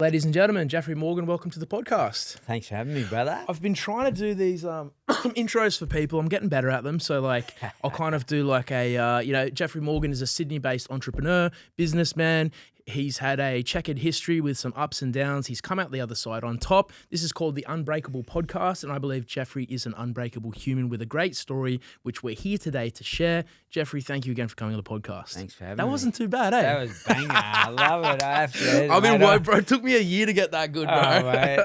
Ladies and gentlemen, Jeffery Morgan, welcome to the podcast. Thanks for having me, brother. I've been trying to do these intros for people. I'm getting better at them. So, I'll kind of do Jeffery Morgan is a Sydney-based entrepreneur, businessman. He's had a checkered history with some ups and downs. He's come out the other side on top. This is called the Unbreakable Podcast, and I believe Jeffery is an unbreakable human with a great story, which we're here today to share. Jeffery, thank you again for coming on the podcast. Thanks for having me. That wasn't too bad, eh? That was banger. I love it. I have to. I mean, bro, it took me a year to get that good, bro. Oh, mate.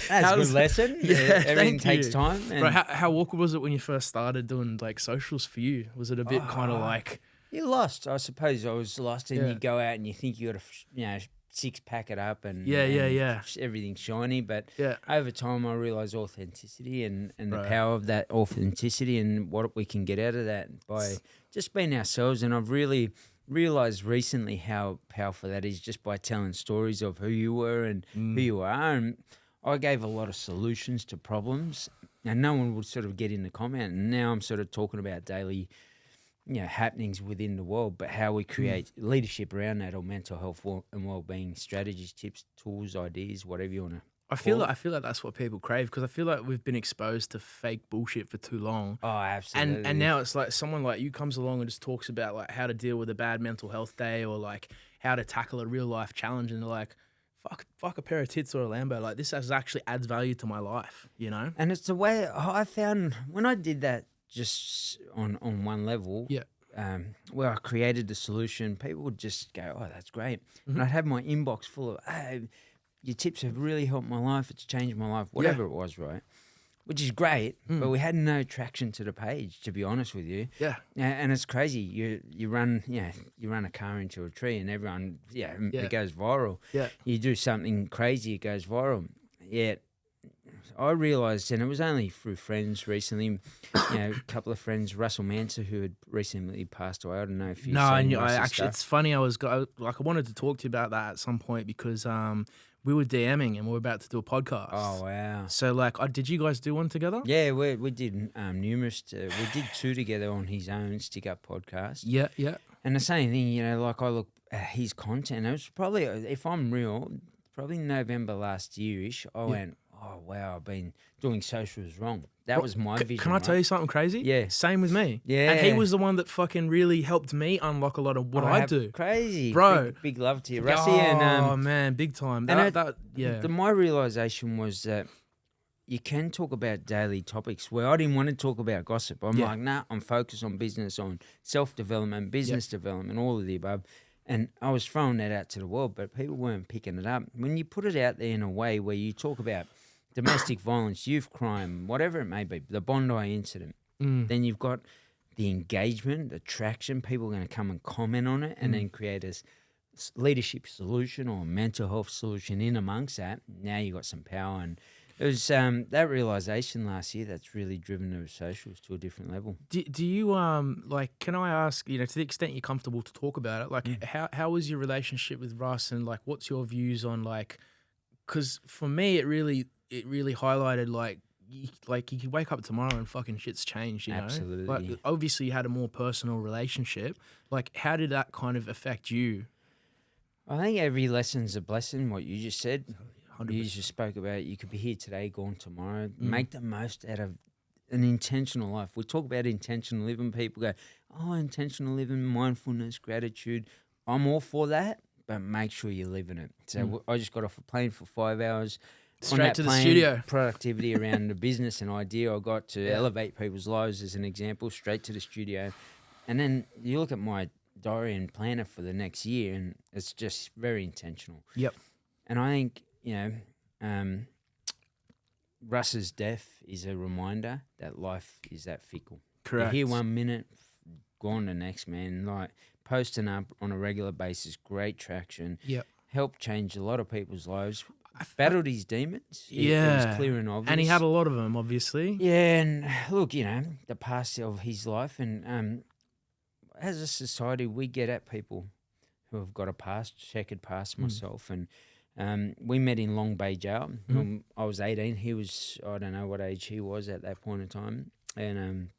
That's a good lesson. Yeah, Everything thank takes you. time. And Bro, how awkward was it when you first started doing socials for you? Was it a bit kind of like... you're lost. I suppose I was lost, and Yeah. you go out and you think you got to, six-pack it up and Yeah. everything's shiny. But Yeah. over time, I realised authenticity and the Right. power of that authenticity and what we can get out of that by just being ourselves. And I've really realised recently how powerful that is just by telling stories of who you were and who you are. And I gave a lot of solutions to problems, and no one would sort of get in the comment. And now I'm sort of talking about daily happenings within the world, but how we create leadership around that, or mental health and well-being strategies, tips, tools, ideas, whatever you want to. I feel like that's what people crave, because I feel like we've been exposed to fake bullshit for too long. Oh, absolutely. And now it's like someone like you comes along and just talks about like how to deal with a bad mental health day, or like how to tackle a real life challenge, and they're like, fuck a pair of tits or a Lambo. Like, this actually adds value to my life, you know? And it's the way I found when I did that just on one level. Yeah. Where I created the solution, people would just go, "Oh, that's great," and I'd have my inbox full of, "Hey, your tips have really helped my life. It's changed my life." Whatever it was, right? Which is great, but we had no traction to the page, to be honest with you. Yeah. And it's crazy. You run a car into a tree, and everyone it goes viral. Yeah. You do something crazy, it goes viral. Yet I realised, and it was only through friends recently, a couple of friends, Russell Manser, who had recently passed away. I don't know if you've seen Russ's stuff. It's funny. I wanted to talk to you about that at some point, because we were DMing and we were about to do a podcast. Oh, wow. So did you guys do one together? Yeah, we did numerous. We did two together on his own Stick Up podcast. Yeah. And the same thing, I look at his content. It was probably, if I'm real, probably November last year-ish, I went, oh, wow, I've been doing socials wrong. That was my vision. Can I tell you something crazy? Yeah. Same with me. Yeah. And he was the one that fucking really helped me unlock a lot of what I do. Crazy. Bro. Big love to you, Russie. Oh, man, big time. My realisation was that you can talk about daily topics where I didn't want to talk about gossip. I'm like, nah, I'm focused on business, on self-development, business development, all of the above. And I was throwing that out to the world, but people weren't picking it up. When you put it out there in a way where you talk about domestic violence, youth crime, whatever it may be, the Bondi incident, then you've got the engagement, the traction. People are going to come and comment on it, and then create a leadership solution or a mental health solution in amongst that. Now you've got some power. And it was that realisation last year that's really driven the socials to a different level. Do you, can I ask, to the extent you're comfortable to talk about it, how was your relationship with Russ, and what's your views on because for me it really highlighted you could wake up tomorrow and fucking shit's changed, you know? Absolutely. Obviously you had a more personal relationship. How did that kind of affect you? I think every lesson's a blessing, what you just said. 100%. You just spoke about you could be here today, gone tomorrow. Make the most out of an intentional life. We talk about intentional living. People go, oh, intentional living, mindfulness, gratitude. I'm all for that, but make sure you're living it. So I just got off a plane for 5 hours. Straight to the studio. Productivity around the business and idea I got to elevate people's lives as an example, straight to the studio. And then you look at my diary and planner for the next year, and it's just very intentional. Yep. And I think, Russ's death is a reminder that life is that fickle. Correct. You're here 1 minute, gone the next, man. Posting up on a regular basis, great traction. Yep. Helped change a lot of people's lives. Battled his demons. It was clear and obvious. And he had a lot of them, obviously. Yeah, and look, the past of his life, and as a society, we get at people who have got a past, checkered past, myself, and we met in Long Bay Jail. I was 18. He was, I don't know what age he was at that point in time, and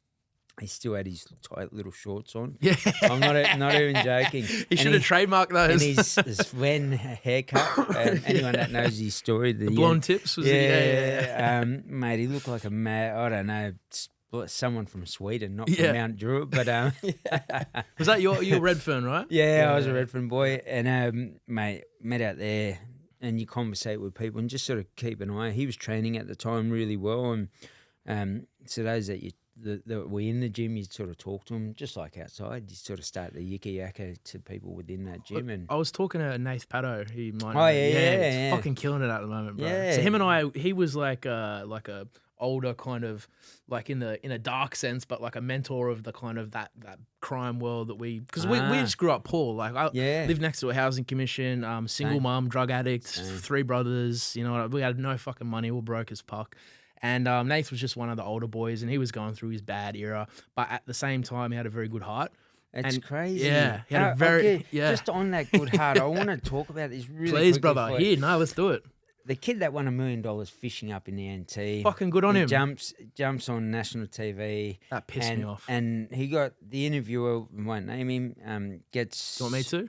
he still had his tight little shorts on. Yeah. I'm not even joking. He should have trademarked And those. his Sven haircut. Anyone that knows his story, the blonde tips was yeah. Mate, he looked like a I don't know, someone from Sweden, not from Mount Druitt, but Was that your Redfern, right? yeah, I was a Redfern boy, and mate, met out there, and you conversate with people and just sort of keep an eye. He was training at the time really well, and so those that were in the gym, you'd sort of talk to them, just like outside. You sort of start the yiki-yaka to people within that gym. And I was talking to Nath Paddo. He might. Oh, he's fucking killing it at the moment, bro. Yeah. So him and I, he was like a older kind of like in a dark sense, but like a mentor of the kind of that crime world that because we just grew up poor. Like I lived next to a housing commission, single mum, drug addict, 3 brothers. You know, we had no fucking money. We were broke as fuck. And Nath was just one of the older boys, and he was going through his bad era. But at the same time, he had a very good heart. It's crazy. Yeah, he had a very Just on that good heart, I want to talk about this really Please, quickly. brother. Here, no, let's do it. The kid that won $1 million fishing up in the NT. Fucking good on him. Jumps on national TV. That pissed me off. And he got the interviewer, won't name him, gets. Do you want me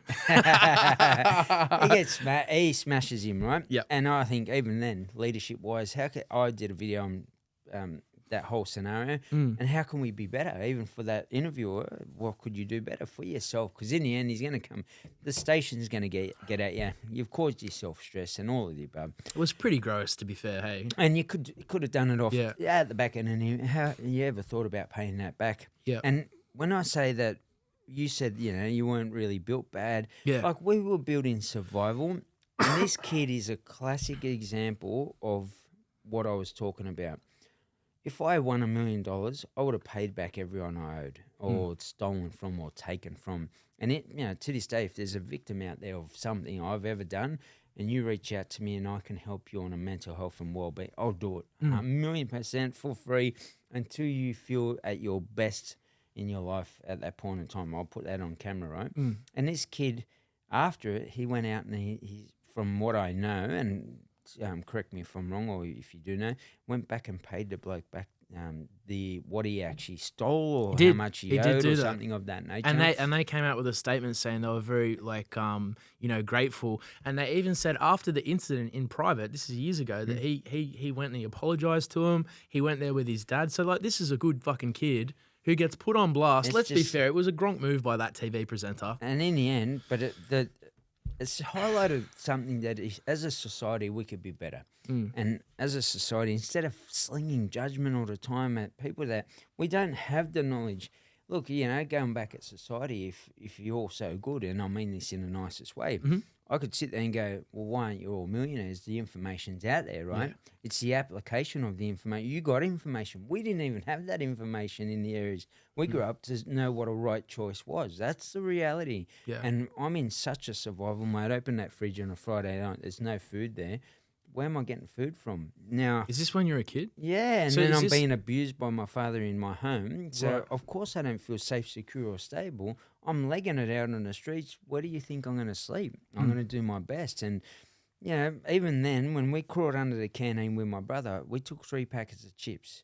to? He smashes him, right? Yep. And I think even then, leadership wise, I did a video on that whole scenario, and how can we be better? Even for that interviewer, what could you do better for yourself? Because in the end, he's going to come. The station's going to get at you. You've caused yourself stress and all of the above. It was pretty gross, to be fair. Hey, and you could have done it off at the back end. And how you ever thought about paying that back? Yeah. And when I say that, you said you weren't really built bad. Yeah. Like we were built in survival, and this kid is a classic example of what I was talking about. If I won $1 million, I would have paid back everyone I owed, or stolen from, or taken from. And to this day, if there's a victim out there of something I've ever done, and you reach out to me and I can help you on a mental health and well-being, I'll do it 1,000,000% for free until you feel at your best in your life at that point in time. I'll put that on camera, right? And this kid, after it, he went out and he from what I know, and correct me if I'm wrong, or if you do know, went back and paid the bloke back what he actually stole, or how much he owed, or something of that nature. And they came out with a statement saying they were very grateful. And they even said after the incident in private, this is years ago, that he went and he apologized to him. He went there with his dad. So like, this is a good fucking kid who gets put on blast. Let's be fair, it was a Gronk move by that TV presenter. And in the end, but it's highlighted something that as a society we could be better. And as a society, instead of slinging judgment all the time at people that we don't have the knowledge, look, going back at society, if you're all so good, and I mean this in the nicest way, I could sit there and go, well, why aren't you all millionaires? The information's out there, right? Yeah. It's the application of the information. You got information. We didn't even have that information in the areas we grew up to know what a right choice was. That's the reality. Yeah. And I'm in such a survival mode. Open that fridge on a Friday night. There's no food there. Where am I getting food from? Now, is this when you're a kid? Yeah, and then I'm being abused by my father in my home. So, of course, I don't feel safe, secure, or stable. I'm legging it out on the streets. Where do you think I'm going to sleep? I'm going to do my best. And, even then, when we crawled under the canteen with my brother, we took 3 packets of chips,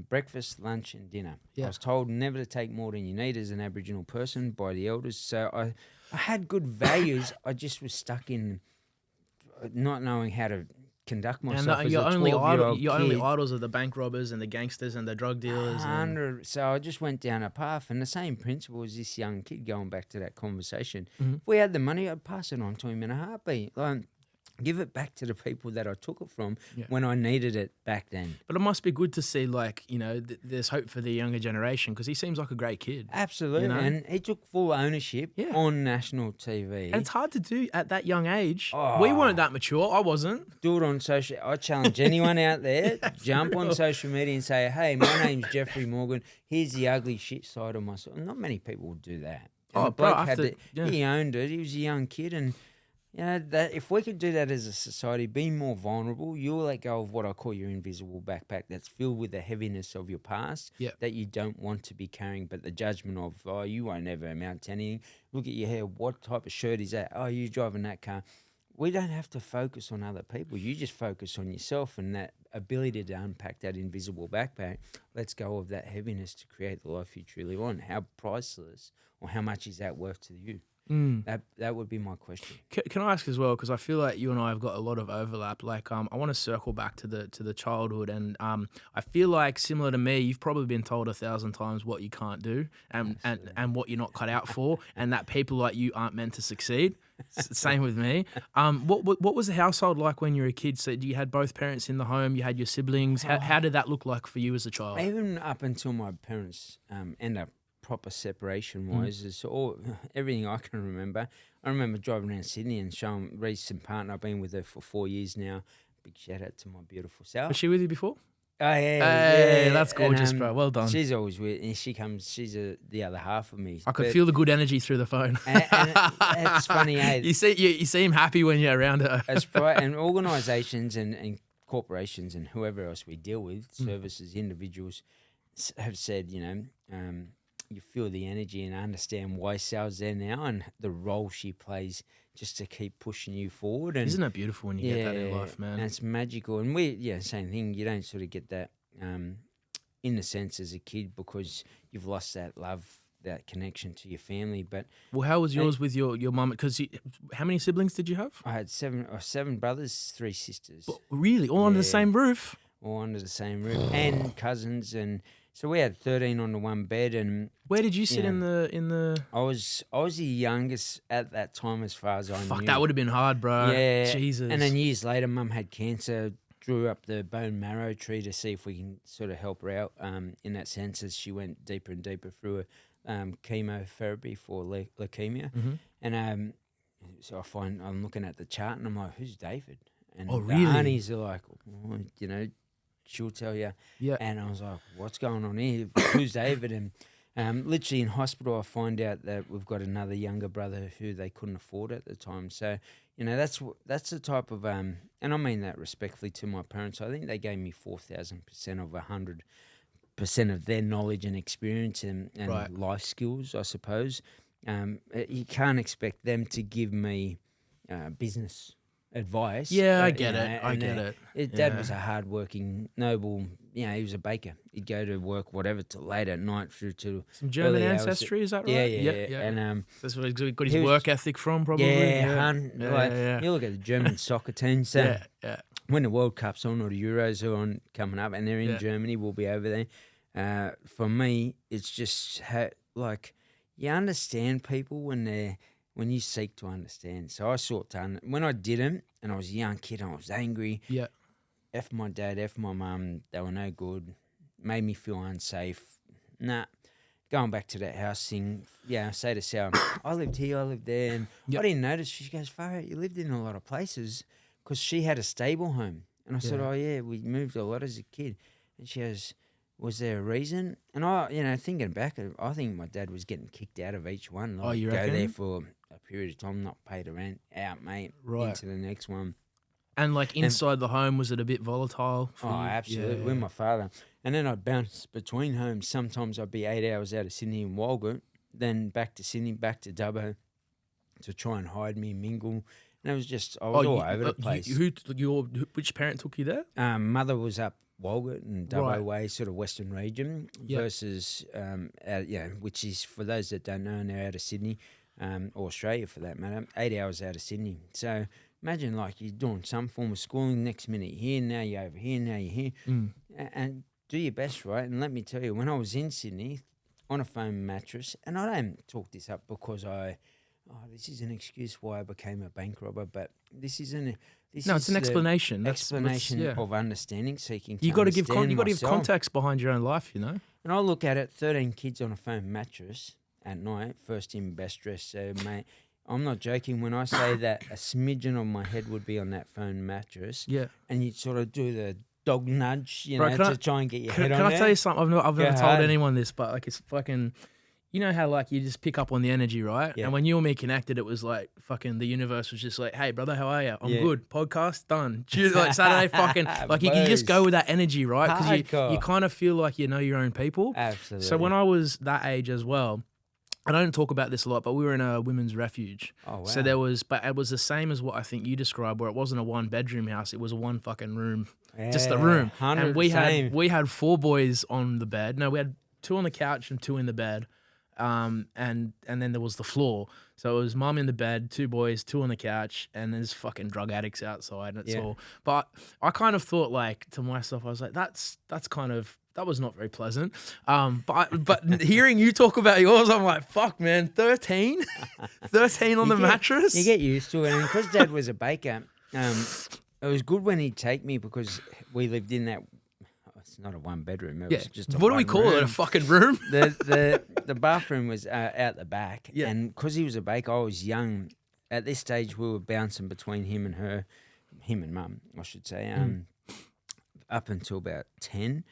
breakfast, lunch, and dinner. Yeah. I was told never to take more than you need as an Aboriginal person by the elders. So I had good values. I just was stuck in not knowing how to conduct myself as a 12-year-old kid. You're only idols of the bank robbers and the gangsters and the drug dealers. So I just went down a path, and the same principle as this young kid, going back to that conversation. If we had the money, I'd pass it on to him in a heartbeat. Give it back to the people that I took it from when I needed it back then. But it must be good to see, there's hope for the younger generation, because he seems like a great kid. Absolutely. And he took full ownership on national TV. And it's hard to do at that young age. We weren't that mature. I wasn't. Do it on social. I challenge anyone out there, jump on social media and say, hey, my name's Jeffery Morgan. Here's the ugly shit side of myself. Not many people would do that. And he owned it. He was a young kid, and that if we could do that as a society, be more vulnerable, you'll let go of what I call your invisible backpack that's filled with the heaviness of your past that you don't want to be carrying, but the judgment of, you won't ever amount to anything. Look at your hair. What type of shirt is that? Oh, you're driving that car. we don't have to focus on other people. You just focus on yourself and that ability to unpack that invisible backpack. Let's go of that heaviness to create the life you truly want. How priceless or how much is that worth to you? That would be my question. Can I ask as well, because I feel like you and I have got a lot of overlap. Like, I want to circle back to the childhood, and I feel like similar to me, you've probably been told 1,000 times what you can't do and what you're not cut out for, and that people like you aren't meant to succeed. Same with me. What was the household like when you were a kid? So you had both parents in the home, you had your siblings. How did that look like for you as a child? Even up until my parents end up proper separation wise, is everything I can remember. I remember driving around Sydney and showing Reese and partner. I've been with her for 4 years now. Big shout out to my beautiful self. Was she with you before? Oh yeah, hey, that's gorgeous, bro. Well done. She's always with, and she comes. She's the other half of me. I could feel the good energy through the phone. and it's funny, eh? You seem happy when you're around her. That's right. And organisations and corporations and whoever else we deal with, services, individuals, have said, you feel the energy and understand why Sal's there now and the role she plays just to keep pushing you forward. And isn't it beautiful when you get that in life, man? And it's magical. And same thing. You don't sort of get that in the sense as a kid because you've lost that love, that connection to your family. But how was yours with your mum? Because how many siblings did you have? I had seven brothers, 3 sisters. But really, all under the same roof? All under the same roof, and cousins, and so we had 13 on the one bed. And where did you sit in the? I was the youngest at that time, as far as I knew. Fuck, that would have been hard, bro. Yeah, Jesus. And then years later, Mum had cancer. Drew up the bone marrow tree to see if we can sort of help her out in that sense as she went deeper and deeper through chemotherapy for leukemia. And so I'm looking at the chart and I'm like, who's David? And oh, really? The aunties are like, she'll tell you. Yeah. And I was like, what's going on here? Who's David? And literally in hospital, I find out that we've got another younger brother who they couldn't afford at the time. So, that's the type of, and I mean that respectfully to my parents. I think they gave me 4,000% of 100% of their knowledge and experience and right. life skills, I suppose. You can't expect them to give me business advice. Yeah, I get it. I get it. Dad was a hard-working, noble. He was a baker. He'd go to work, whatever, till late at night through to some German ancestry. Is that right? Yeah. And that's where he got his work ethic from, probably. You look at the German soccer team. So when the World Cup's on or the Euros are on coming up, and they're in Germany, we'll be over there. For me, it's just you understand people when you seek to understand. So I sought to when I didn't, and I was a young kid, and I was angry. Yeah. F my dad, F my mum, they were no good. Made me feel unsafe. Nah. Going back to that house thing, I say to Sal, I lived here, I lived there, and I didn't notice. She goes, far out, you lived in a lot of places, because she had a stable home. And I said, oh yeah, we moved a lot as a kid. And she goes, was there a reason? And I, thinking back, I think my dad was getting kicked out of each one. You go reckon? there for a period of time, not pay the rent, out, mate, into the next one. And inside the home, was it a bit volatile? Absolutely, with my father. And then I'd bounce between homes. Sometimes I'd be 8 hours out of Sydney and Walgett, then back to Sydney, back to Dubbo to try and hide me and mingle. And it was just, I was all over the place. Which parent took you there? Mother was up Walgett and Dubbo Way, sort of Western region, versus, which is, for those that don't know, now out of Sydney, or Australia for that matter, 8 hours out of Sydney. So imagine you're doing some form of schooling, next minute here, now you're over here, now you're here. And do your best, right? And let me tell you, when I was in Sydney on a foam mattress, and I don't talk this up because this is an excuse why I became a bank robber, but this isn't. It's an explanation. Explanation of understanding, seeking. You got to give context behind your own life, And I look at it: 13 kids on a foam mattress at night, first in, best dressed. So, mate, I'm not joking when I say that a smidgen of my head would be on that foam mattress. Yeah, and you'd sort of do the dog nudge, to try and get your head on there. Can I tell you something? I've never told anyone this, but it's fucking. You know how you just pick up on the energy, right? Yeah. And when you and me connected, it was fucking the universe was just like, hey brother, how are you? I'm good. Podcast done. Saturday fucking you can just go with that energy, right? Because you kind of feel like you know your own people. Absolutely. So when I was that age as well, I don't talk about this a lot, but we were in a women's refuge. Oh, wow. So there was, but it was the same as what I think you described, where it wasn't a 1-bedroom house; it was a one fucking room, just a room. And we had 4 boys on the bed. No, we had 2 on the couch and 2 in the bed, and then there was the floor. So it was mum in the bed, 2 boys, 2 on the couch, and there's fucking drug addicts outside, and it's all. But I kind of thought, like, to myself, I was like, that's kind of. That was not very pleasant. But hearing you talk about yours, I'm like, fuck, man, 13? 13 on the mattress? You get used to it. And because Dad was a baker, it was good when he'd take me because we lived in that, it's not a 1-bedroom. It was just a what do we call it? A fucking room? The bathroom was out the back. Yeah. And because he was a baker, I was young. At this stage, we were bouncing between him and Mum, I should say, up until about 10.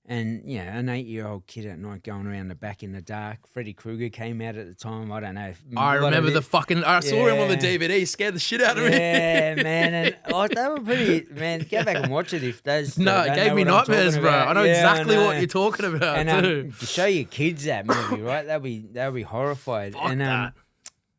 And, an 8-year-old kid at night going around the back in the dark. Freddy Krueger came out at the time. I don't know. I remember I saw him on the DVD. Scared the shit out of me. Yeah, man. And they were pretty, man, go back and watch it if those. No, it gave me nightmares, bro. I know exactly what you're talking about, and, to show your kids that movie, right? They'll be horrified. Fuck that.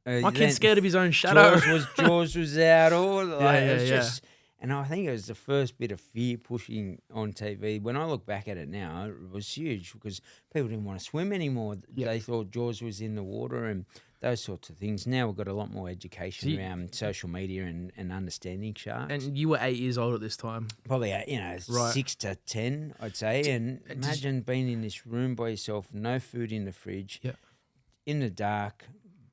My kid's scared of his own shadow. Jaws was out. It's yeah. just. And I think it was the first bit of fear pushing on TV. When I look back at it now, it was huge because people didn't want to swim anymore. Yep. They thought Jaws was in the water and those sorts of things. Now we've got a lot more education around social media and understanding sharks. And you were 8 years old at this time. Probably, 6 to 10, I'd say. And imagine being in this room by yourself, no food in the fridge, in the dark.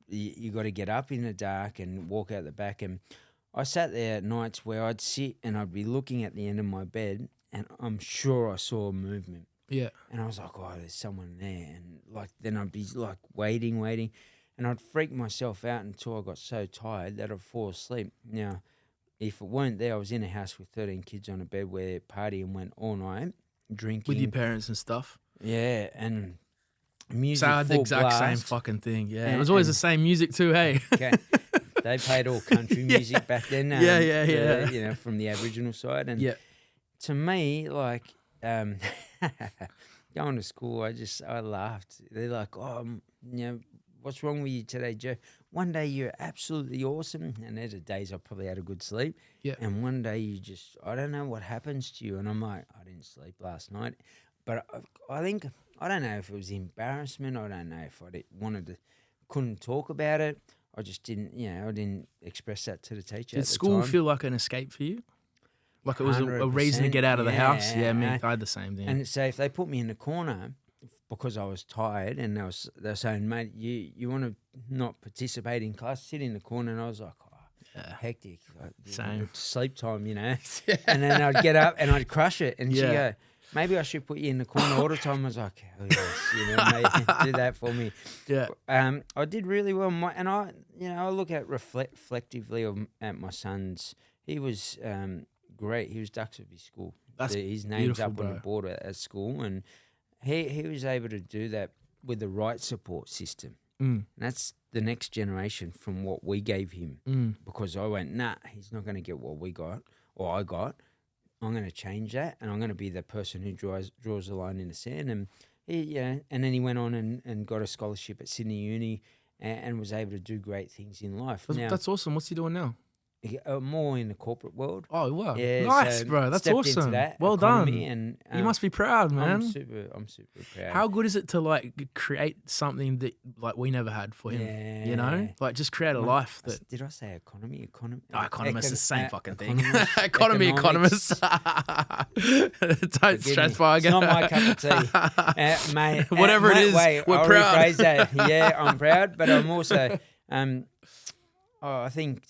You got to get up in the dark and walk out the back. And I sat there at nights where I'd sit and I'd be looking at the end of my bed and I'm sure I saw a movement. Yeah. And I was like, oh, there's someone there. And then I'd be waiting. And I'd freak myself out until I got so tired that I'd fall asleep. Now, if it weren't there, I was in a house with 13 kids on a bed where partying went all night, drinking. With your parents and stuff. Yeah, and music So full the exact blast. same fucking thing. Yeah, it was always the same music too, hey? Okay. They played all country music back then. Yeah. From the Aboriginal side. And to me, going to school, I laughed. They're like, oh, what's wrong with you today, Joe? One day you're absolutely awesome. And there's the days I probably had a good sleep. Yeah. And one day I don't know what happens to you. And I'm like, I didn't sleep last night. But I don't know if it was embarrassment. I don't know if couldn't talk about it. I just didn't, I didn't express that to the teacher. Did school feel like an escape for you? Like it was a reason to get out of the house? Yeah, me, I had the same thing. And so if they put me in the corner because I was tired and they were saying, mate, you want to not participate in class, sit in the corner. And I was like, hectic. Same. Sleep time, And then I'd get up and I'd crush it. And she'd go, maybe I should put you in the corner all the time. I was like, oh, yes, mate, do that for me. Yeah. I did really well. And I look at reflectively at my son's. He was great. He was Dux of his school. His name's up on the board at school. And he was able to do that with the right support system. And that's the next generation from what we gave him. Because I went, nah, he's not going to get what we got or I got. I'm going to change that, and I'm going to be the person who draws the line in the sand. And and then he went on and got a scholarship at Sydney Uni and was able to do great things in life. That's awesome. What's he doing now? More in the corporate world. Oh, wow. Yeah, nice, bro. That's awesome. Well done. And, you must be proud, man. I'm super proud. How good is it to create something that we never had for him? Just create a life that. Did I say economy? Economist is the same fucking thing. Economist. Don't stress, bro. It's not my cup of tea, mate. Whatever it is, we're proud. Rephrase that. Yeah, I'm proud, but I'm also. I think.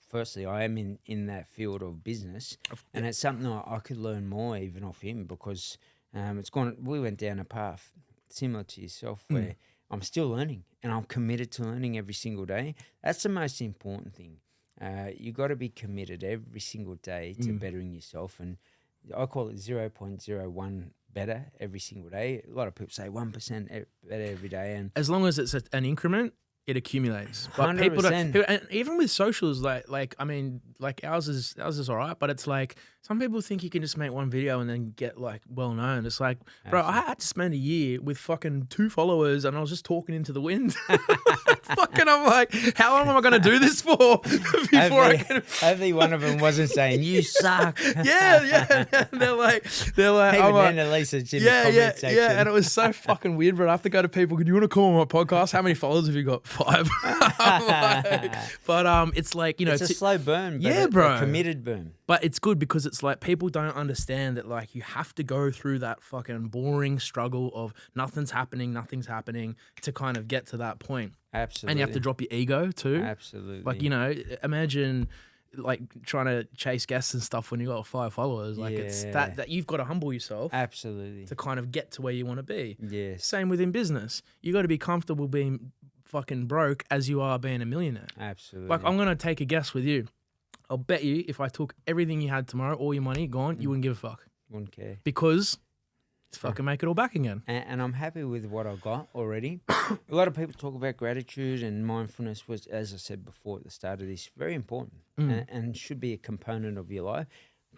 Firstly, I am in that field of business, and it's something I could learn more even off him because we went down a path similar to yourself where I'm still learning and I'm committed to learning every single day. That's the most important thing. You got to be committed every single day to bettering yourself, and I call it 0.01 better every single day. A lot of people say 1% better every day, and as long as it's an increment. it accumulates. But people 100%. don't. And even with socials, like I mean, like ours is all right. But it's like some people think you can just make one video and then get like well known. It's like, bro, I had to spend a year with fucking 2 followers, and I was just talking into the wind. Fucking, I'm like, how long am I gonna do this for before I can? Hopefully, one of them wasn't saying you suck. Yeah. They're like, Even I'm like, then, at least it's in the comment section. yeah, and it was so fucking weird. But I have to go to people. Do you want to come on my podcast? How many followers have you got? 5. But it's like, you know, it's a slow burn. But yeah, bro, a committed burn. But it's good because it's like people don't understand that like you have to go through that fucking boring struggle of nothing's happening to kind of get to that point. Absolutely. And you have to drop your ego too. Absolutely. Like, you know, imagine like trying to chase guests and stuff when you got 5 followers. Like it's that you've got to humble yourself. Absolutely. To kind of get to where you want to be. Yes. Same within business. You got to be comfortable being fucking broke as you are being a millionaire. Absolutely. Like, I'm going to take a guess with you. I'll bet you if I took everything you had tomorrow, all your money gone, you wouldn't give a fuck. Wouldn't care. Because it's fucking make it all back again. And I'm happy with what I got already. A lot of people talk about gratitude and mindfulness, was, as I said before at the start of this, very important and should be a component of your life.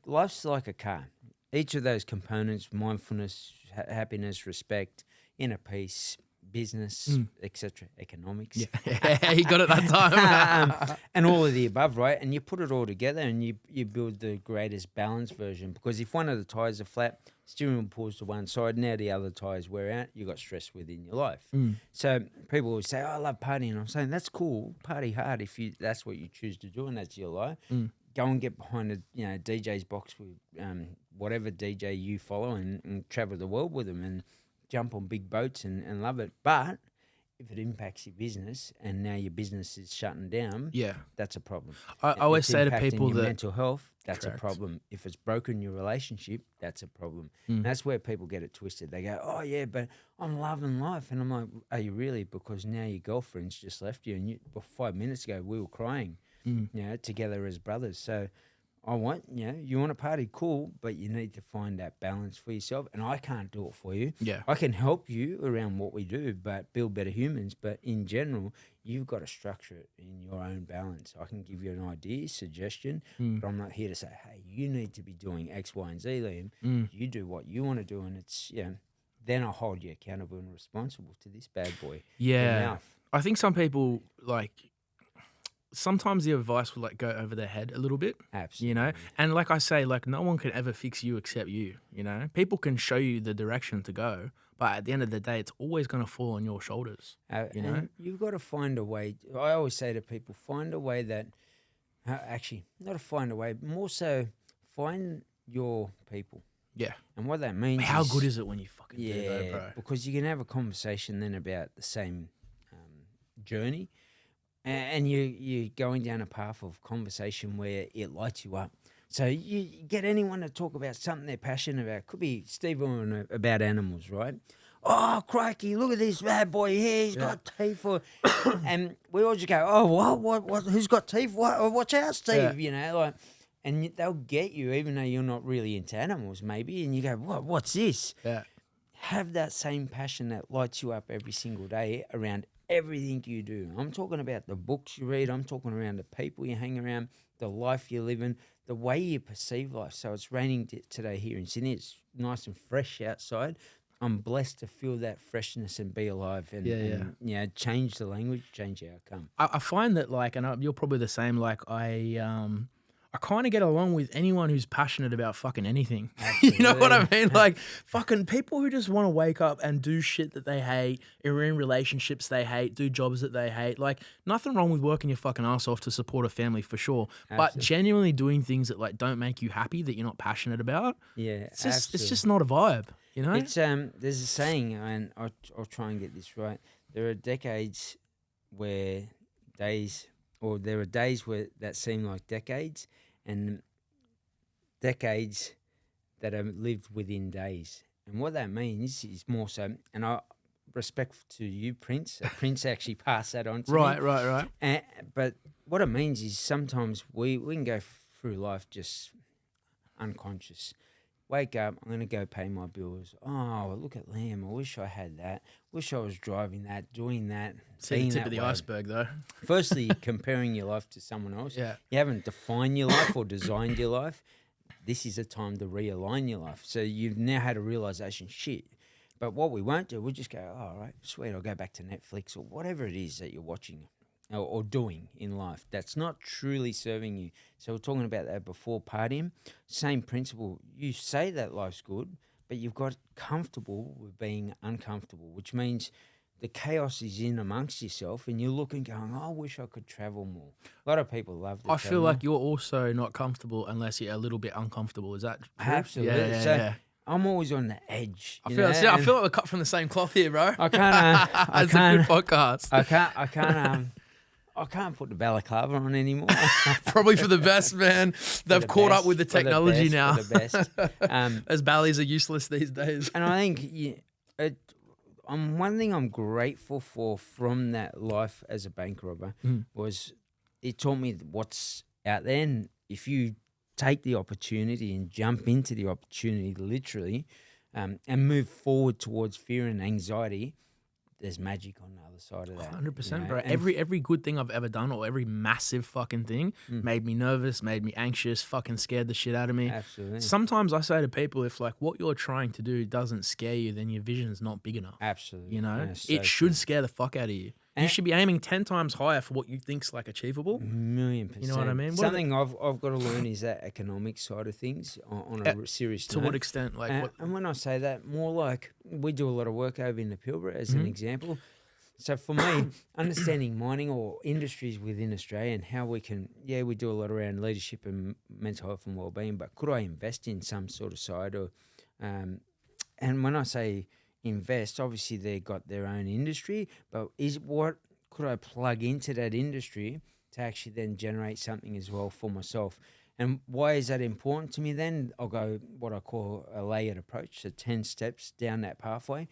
Life's like a car. Each of those components, mindfulness, happiness, respect, inner peace, business, etc., economics. Yeah, you got it that time. And all of the above, right? And you put it all together and you build the greatest balanced version. Because if one of the tires are flat, steering wheel pulls to one side, now the other tires wear out, you got stress within your life. So people always say, oh, I love partying. I'm saying, that's cool. Party hard if that's what you choose to do and that's your life. Go and get behind a DJ's box with whatever DJ you follow and travel the world with them and jump on big boats and love it. But if it impacts your business and now your business is shutting down, that's a problem. I always say to people your that mental health, that's Correct. a problem. If it's broken your relationship, that's a problem. And that's where people get it twisted. They go, oh yeah, but I'm loving life. And I'm like, are you really? Because now your girlfriend's just left you and 5 minutes ago we were crying, together as brothers. So I want, you want to party, cool, but you need to find that balance for yourself. And I can't do it for you. Yeah. I can help you around what we do, but build better humans. But in general, you've got to structure it in your own balance. I can give you an idea, suggestion, but I'm not here to say, hey, you need to be doing X, Y, and Z, Liam. You do what you want to do, and it's, then I'll hold you accountable and responsible to this bad boy. Yeah. Enough. I think some people, like, sometimes the advice will like go over their head a little bit. Absolutely. And like I say, like no one can ever fix you except you. People can show you the direction to go, but at the end of the day, it's always going to fall on your shoulders. And you've got to find a way. I always say to people, find a way that actually not to find a way, more so find your people. Yeah. And what that means how good is it when you fucking do that, bro? Because you can have a conversation then about the same journey. And you're going down a path of conversation where it lights you up. So you get anyone to talk about something they're passionate about. Could be Steve Owen about animals, right? Oh, crikey, look at this bad boy here. He's got teeth. And we all just go, oh, what? Who's got teeth? What? Watch out, Steve, and they'll get you even though you're not really into animals maybe. And you go, what's this? Yeah. Have that same passion that lights you up every single day around everything you do. I'm talking about the books you read. I'm talking around the people you hang around, the life you live in, the way you perceive life. So it's raining today here in Sydney. It's nice and fresh outside. I'm blessed to feel that freshness and be alive and change the language, change the outcome. I find that you're probably the same. Like I kind of get along with anyone who's passionate about fucking anything. You know what I mean? Like fucking people who just want to wake up and do shit that they hate, are in relationships they hate, do jobs that they hate. Like nothing wrong with working your fucking ass off to support a family for sure. Absolutely. But genuinely doing things that like don't make you happy, that you're not passionate about. Yeah, it's just not a vibe. It's there's a saying, and I'll try and get this right. There are days where that seem like decades, and decades that are lived within days. And what that means is more so, and I respect to you, Prince. Prince actually passed that on to me. Right. But what it means is sometimes we can go through life just unconscious. Wake up, I'm going to go pay my bills. Oh, look at Liam. I wish I had that. Wish I was driving that, doing that. See the being tip that of the way. iceberg, though. Firstly, you're comparing your life to someone else. Yeah. You haven't defined your life or designed your life. This is a time to realign your life. So you've now had a realization, shit. But what we won't do, we'll just go, oh, all right, sweet, I'll go back to Netflix or whatever it is that you're watching or doing in life that's not truly serving you. So we're talking about that before partying. Same principle. You say that life's good, but you've got comfortable with being uncomfortable, which means the chaos is in amongst yourself and you're looking going, oh, I wish I could travel more. A lot of people love to I travel feel more. like you're also not comfortable unless you're a little bit uncomfortable. Is that true? Absolutely. Yeah, So yeah. I'm always on the edge. I you feel, know, see, I and feel like we're cut from the same cloth here, bro. I can't. It's a good podcast. I can't put the balaclava on anymore. Probably for the best, man. They've the caught best, up with the for the technology best, now. for the best. As ballies are useless these days. And I think one thing I'm grateful for from that life as a bank robber was it taught me what's out there. And if you take the opportunity and jump into the opportunity literally and move forward towards fear and anxiety, there's magic on the other side of that. 100%, bro. Every good thing I've ever done or every massive fucking thing made me nervous, made me anxious, fucking scared the shit out of me. Absolutely. Sometimes I say to people, if like what you're trying to do doesn't scare you, then your vision's not big enough. Absolutely. You know, Yeah, so it should true. scare the fuck out of you. You And- should be aiming 10 times higher for what you think's like achievable. 1,000,000%. You know what I mean? What are Something I've got to learn is that economic side of things on a serious To note. what extent? Like, what? And when I say that, more like we do a lot of work over in the Pilbara as an example. So for me, understanding mining or industries within Australia and how we can, we do a lot around leadership and mental health and wellbeing, but could I invest in some sort of side or, and when I say invest, obviously they've got their own industry, but what could I plug into that industry to actually then generate something as well for myself? And why is that important to me then? I'll go what I call a layered approach, so 10 steps down that pathway.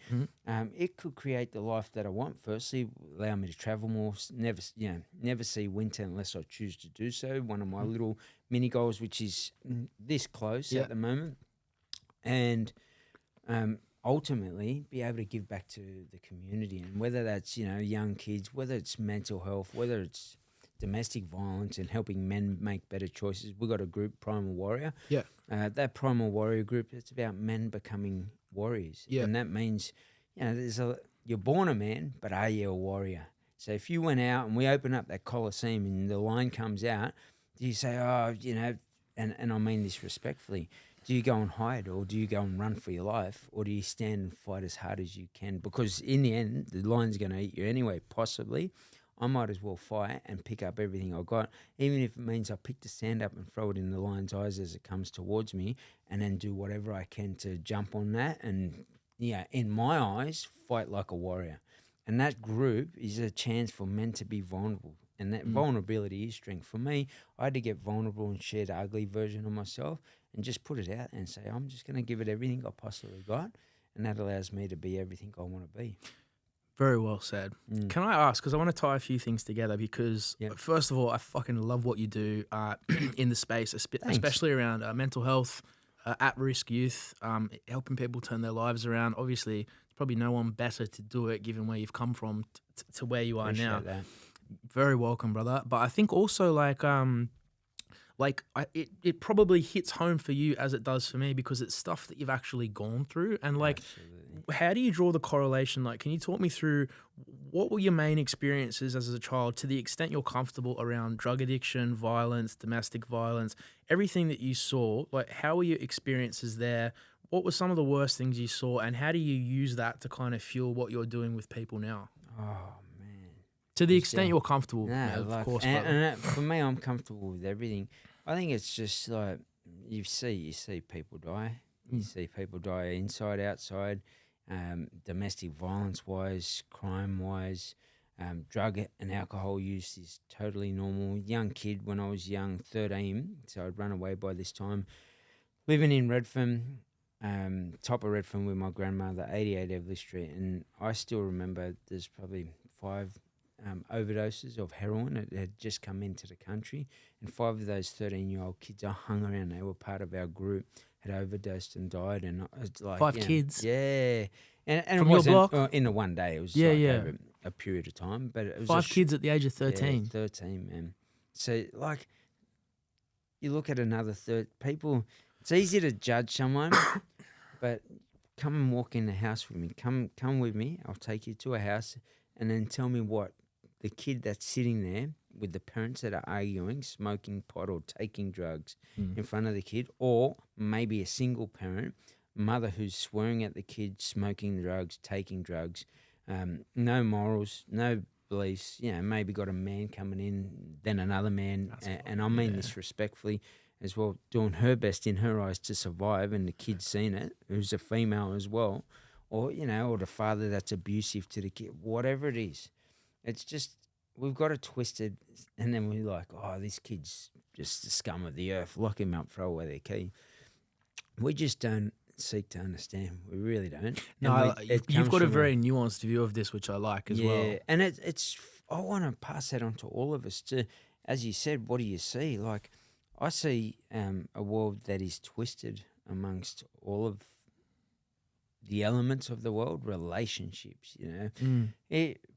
It could create the life that I want. Firstly, allow me to travel more, never see winter unless I choose to do so. One of my little mini goals, which is this close at the moment. And ultimately be able to give back to the community. And whether that's, young kids, whether it's mental health, whether it's domestic violence and helping men make better choices. We've got a group, Primal Warrior. Yeah. That Primal Warrior group, it's about men becoming warriors. Yeah. And that means, you're born a man, but are you a warrior? So if you went out and we open up that Colosseum and the line comes out, do you say, and I mean this respectfully, do you go and hide or do you go and run for your life or do you stand and fight as hard as you can? Because in the end, the lion's going to eat you anyway, possibly. I might as well fight and pick up everything I got, even if it means I pick the sand up and throw it in the lion's eyes as it comes towards me, and then do whatever I can to jump on that and, in my eyes, fight like a warrior. And that group is a chance for men to be vulnerable. And that vulnerability is strength. For me, I had to get vulnerable and share the ugly version of myself and just put it out and say, I'm just going to give it everything I possibly got. And that allows me to be everything I want to be. Very well said. Can I ask, because I want to tie a few things together because, first of all, I fucking love what you do in the space, especially around mental health, at-risk youth, helping people turn their lives around. Obviously, there's probably no one better to do it given where you've come from to where you are now. That. Very welcome, brother. But I think also it probably hits home for you as it does for me because it's stuff that you've actually gone through. And Absolutely. how do you draw the correlation? Like, can you talk me through what were your main experiences as a child to the extent you're comfortable around drug addiction, violence, domestic violence, everything that you saw? Like, how were your experiences there? What were some of the worst things you saw? And how do you use that to kind of fuel what you're doing with people now? Oh, man. To the extent you're comfortable, No, of course. For me, I'm comfortable with everything. I think it's just like you see people die. You see people die inside, outside, domestic violence wise, crime wise, drug and alcohol use is totally normal. Young kid when I was young, 13, so I'd run away by this time. Living in Redfern, top of Redfern with my grandmother, 88 Everly Street, and I still remember there's probably 5 overdoses of heroin. It had just come into the country, and 5 of those 13-year-old kids I hung around. They were part of our group. Had overdosed and died, and it's like 5 kids. Yeah, and From it your wasn't block? in the one day. It was over a period of time, but it was 5 kids at the age of 13. Yeah, 13, man. So like, you look at another people. It's easy to judge someone, but come and walk in the house with me. Come with me. I'll take you to a house, and then tell me what the kid that's sitting there with the parents that are arguing, smoking pot or taking drugs in front of the kid, or maybe a single parent, mother who's swearing at the kid, smoking drugs, taking drugs, no morals, no beliefs, maybe got a man coming in, then another man, and I mean this respectfully as well, doing her best in her eyes to survive, and the kid's seen it, who's a female as well, or, or the father that's abusive to the kid, whatever it is. It's just, we've got it twisted, and then we're like, oh, this kid's just the scum of the earth. Lock him up, throw away their key. We just don't seek to understand. We really don't. No, you've got a very nuanced view of this, which I like as well. Yeah, and it's. I want to pass that on to all of us. To, as you said, what do you see? Like, I see a world that is twisted amongst all of the elements of the world, relationships,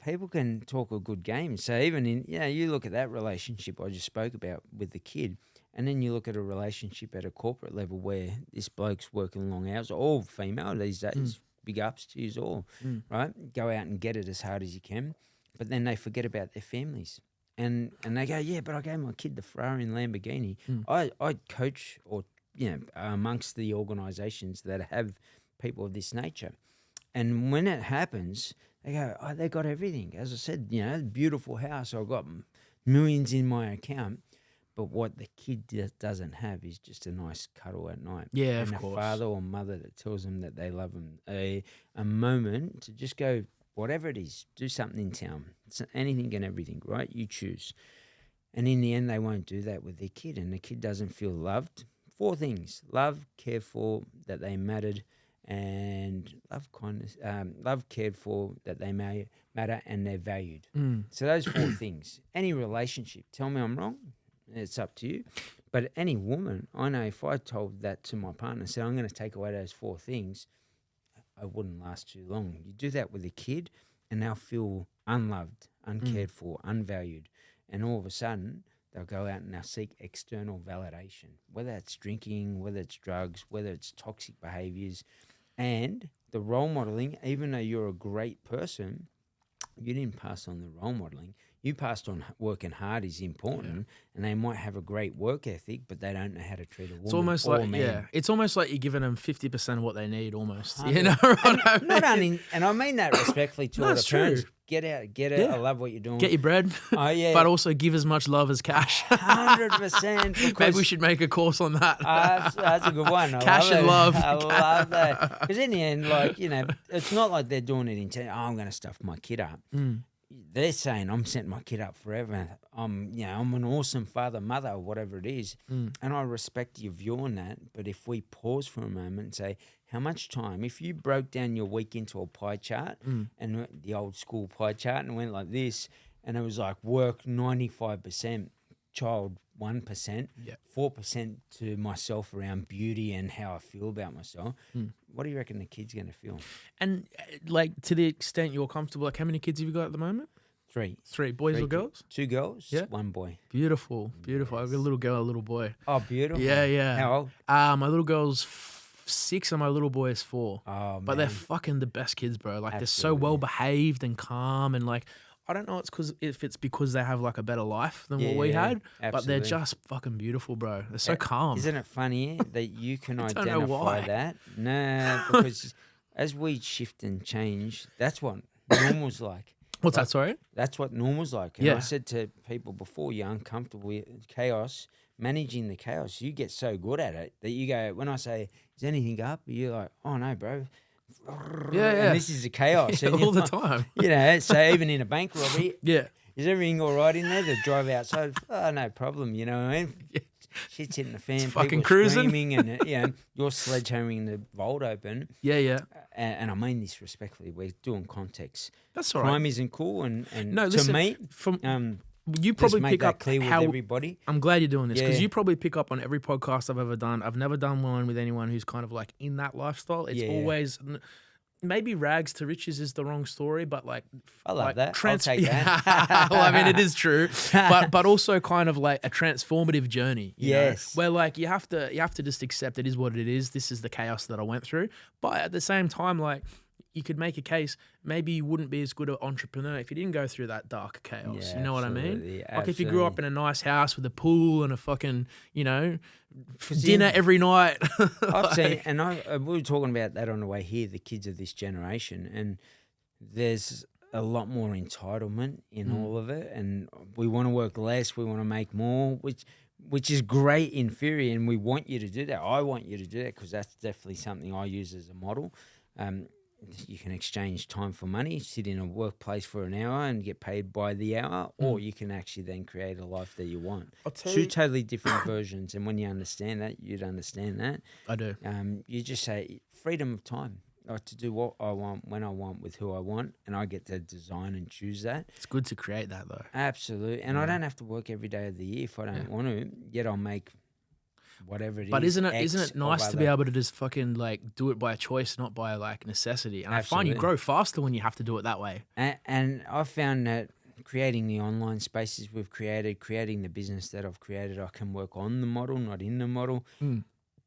people can talk a good game. So even in, you look at that relationship I just spoke about with the kid, and then you look at a relationship at a corporate level where this bloke's working long hours, all female these days, big ups to you all, right? Go out and get it as hard as you can, but then they forget about their families. And they go, yeah, but I gave my kid the Ferrari and Lamborghini. I coach or, amongst the organisations that have people of this nature. And when it happens, they go, oh, they got everything. As I said, beautiful house. I've got millions in my account. But what the kid doesn't have is just a nice cuddle at night. Yeah, and of course. a father or mother that tells them that they love them. A moment to just go, whatever it is, do something in town. It's anything and everything, right? You choose. And in the end, they won't do that with their kid. And the kid doesn't feel loved. 4 things: love, cared for, that they mattered, and love, kindness, love, cared for, that they may matter, and they're valued. So those 4 things. Any relationship, tell me I'm wrong, it's up to you. But any woman, I know if I told that to my partner, said I'm going to take away those 4 things, I wouldn't last too long. You do that with a kid, and they'll feel unloved, uncared for, unvalued, and all of a sudden they'll go out and they'll seek external validation, whether it's drinking, whether it's drugs, whether it's toxic behaviours. And the role modelling, even though you're a great person, you didn't pass on the role modelling. You passed on working hard is important, and they might have a great work ethic, but they don't know how to treat a woman. It's almost or like, a man. it's almost like you're giving them 50% of what they need, almost. 100%. You know what I mean? Not only, and I mean that respectfully to all the it's true. parents. Get out, get it. I love what you're doing. Get your bread, Oh yeah, but also give as much love as cash. 100%. Maybe we should make a course on that. That's a good one. Cash and love. I love that. Because in the end, it's not like they're doing it in I'm going to stuff my kid up. They're saying, I'm setting my kid up forever. I'm an awesome father, mother, whatever it is. And I respect your view on that. But if we pause for a moment and say, how much time, if you broke down your week into a pie chart, and the old school pie chart, and went like this, and it was like work 95%, child 1%, 4% to myself around beauty and how I feel about myself, what do you reckon the kid's going to feel? And to the extent you're comfortable, how many kids have you got at the moment? 3. 3 boys 3 or girls? 2 girls, Yeah. 1 boy. Beautiful. I've got a little girl, a little boy. Oh, beautiful. Yeah. How old? My little girl's 6 and my little boy is 4. Oh, But man. they're fucking the best kids, bro. They're so Absolutely. well behaved and calm, and I don't know if it's because they have a better life than what we had, but they're absolutely. just fucking beautiful, bro. They're so calm. Isn't it funny that you can don't know identify why. that? No, because as we shift and change, that's what normal's like. What's that, sorry? That's what normal's like. And Yeah. I said to people before, you're uncomfortable with chaos, managing the chaos. You get so good at it that you go, when I say, is anything up? You're like, oh no, bro. Yeah. And this is the chaos. Yeah, And all the you're time. like, so even in a bank robbery, Yeah. is everything all right in there? The drive outside, oh, no problem, you know what I mean? shit's hitting the fan, fucking people cruising. screaming, and you're sledgehammering the vault open. Yeah. And I mean this respectfully. We're doing context. That's all right. Crime isn't cool, and No, to listen, me, you just probably make pick that up clear how with everybody. I'm glad you're doing this because Yeah. you probably pick up on every podcast I've ever done. I've never done one with anyone who's kind of like in that lifestyle. It's Yeah. always maybe rags to riches is the wrong story, but like I love like that. I'll take that. well, I mean, it is true, but also kind of like a transformative journey. You know, Yes. where like you have to just accept it is what it is. This is the chaos that I went through, but at the same time, like you could make a case maybe you wouldn't be as good an entrepreneur if you didn't go through that dark chaos. Yeah, You know what I mean? absolutely, Like if you grew up in a nice house with a pool and a fucking, dinner yeah. every night. I've seen, and we were talking about that on the way here, the kids of this generation, and there's a lot more entitlement in all of it, and we want to work less, we want to make more, which is great in theory, and we want you to do that. I want you to do that because that's definitely something I use as a model. You can exchange time for money, sit in a workplace for an hour and get paid by the hour, or you can actually then create a life that you want. Two totally different versions, and when you understand that, you'd understand that. I do. You just say freedom of time, like to do what I want, when I want, with who I want, and I get to design and choose that. It's good to create that though. Absolutely, and I don't have to work every day of the year if I don't want to, yet I'll make whatever it is. But isn't X it of nice to be other- able to just fucking like do it by choice, not by like necessity? And I find you Absolutely. grow faster when you have to do it that way. And I found that creating the online spaces we've created, creating the business that I've created, I can work on the model, not in the model,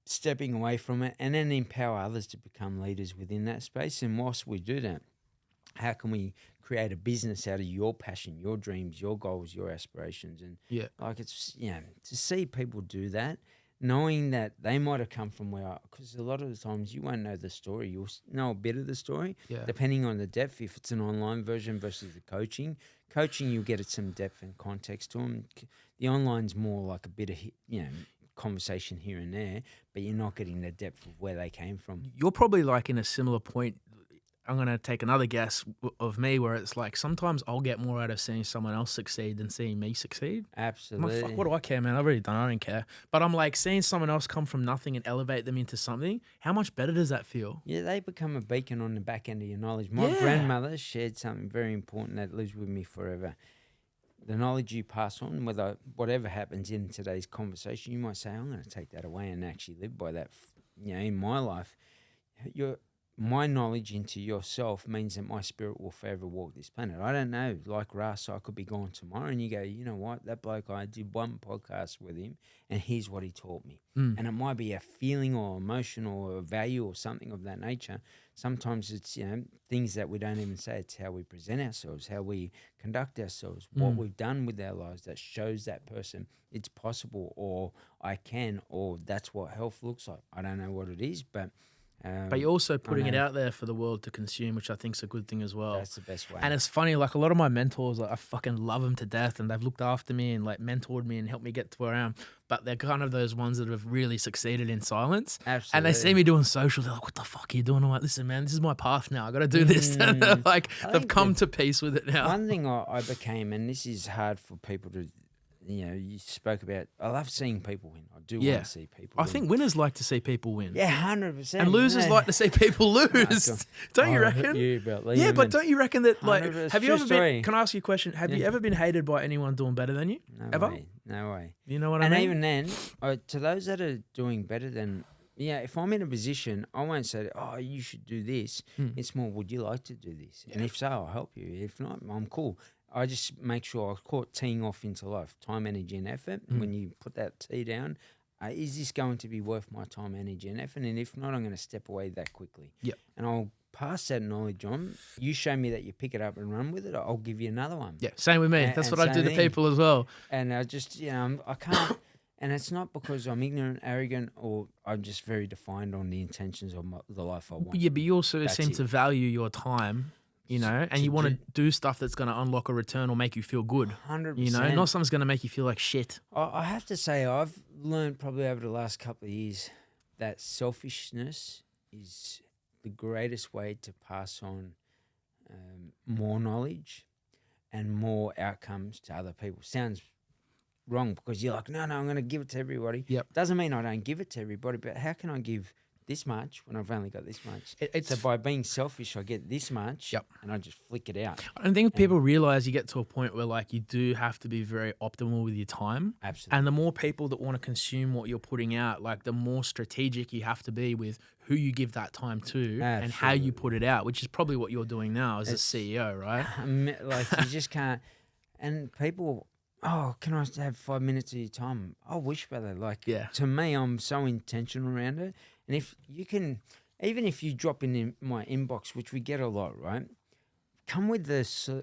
stepping away from it, and then empower others to become leaders within that space. And whilst we do that, how can we create a business out of your passion, your dreams, your goals, your aspirations? And like it's, to see people do that, knowing that they might have come from where, because a lot of the times you won't know the story. You'll know a bit of the story, depending on the depth. If it's an online version versus the coaching, you'll get some depth and context to them. The online's more like a bit of, conversation here and there, but you're not getting the depth of where they came from. You're probably like in a similar point. I'm going to take another guess of me where it's like sometimes I'll get more out of seeing someone else succeed than seeing me succeed. Absolutely. I'm like, fuck, what do I care, man? I've already done it. I don't care. But I'm like seeing someone else come from nothing and elevate them into something. How much better does that feel? Yeah, they become a beacon on the back end of your knowledge. My grandmother shared something very important that lives with me forever. The knowledge you pass on, whatever happens in today's conversation, you might say, I'm going to take that away and actually live by that. In my life, my knowledge into yourself means that my spirit will forever walk this planet. I don't know, like Russ, I could be gone tomorrow and you go, you know what, that bloke, I did one podcast with him and here's what he taught me. And it might be a feeling or emotion or a value or something of that nature. Sometimes it's, things that we don't even say. It's how we present ourselves, how we conduct ourselves, what we've done with our lives that shows that person it's possible, or I can, or that's what health looks like. I don't know what it is, but you're also putting it out there for the world to consume, which I think is a good thing as well. That's the best way. And it's funny, like a lot of my mentors, like, I fucking love them to death, and they've looked after me and like mentored me and helped me get to where I am. But they're kind of those ones that have really succeeded in silence. Absolutely. And they see me doing social, they're like, "What the fuck are you doing?" I'm like, "Listen, man, this is my path now. I got to do this." And they're like, they've come to peace with it now. One thing I became, and this is hard for people to. You spoke about, I love seeing people win. I do want to see people win. I think winners like to see people win. Yeah, 100%. And losers like to see people lose. Don't you reckon? Yeah, but don't you reckon that, like, have you ever been, can I ask you a question? Have you ever been hated by anyone doing better than you? Ever? No way. You know what I mean? And even then, to those that are doing better than, if I'm in a position, I won't say, oh, you should do this. It's more, would you like to do this? And if so, I'll help you. If not, I'm cool. I just make sure I call it teeing off into life, time, energy, and effort. When you put that tee down, is this going to be worth my time, energy, and effort? And if not, I'm going to step away that quickly. Yep. And I'll pass that knowledge on. You show me that you pick it up and run with it, I'll give you another one. Yeah, same with me. That's what I do to people as well. And I just, I can't. And it's not because I'm ignorant, arrogant, or I'm just very defined on the intentions of the life I want. Yeah, but you also seem to value your time. And you want to do stuff that's going to unlock a return or make you feel good. 100%. Not something's going to make you feel like shit. I have to say, I've learned probably over the last couple of years that selfishness is the greatest way to pass on more knowledge and more outcomes to other people. Sounds wrong because you're like, no, I'm going to give it to everybody. Yep. Doesn't mean I don't give it to everybody, but how can I give this much when I've only got this much? So by being selfish, I get this much, Yep. and I just flick it out. I don't think people realize you get to a point where like you do have to be very optimal with your time. Absolutely. And the more people that want to consume what you're putting out, like the more strategic you have to be with who you give that time to and how you put it out, which is probably what you're doing now as a CEO, right? Like you just can't. And people, oh, can I have 5 minutes of your time? I wish, brother. Like, to me, I'm so intentional around it. And if you can, even if you drop in my inbox, which we get a lot, right? Come with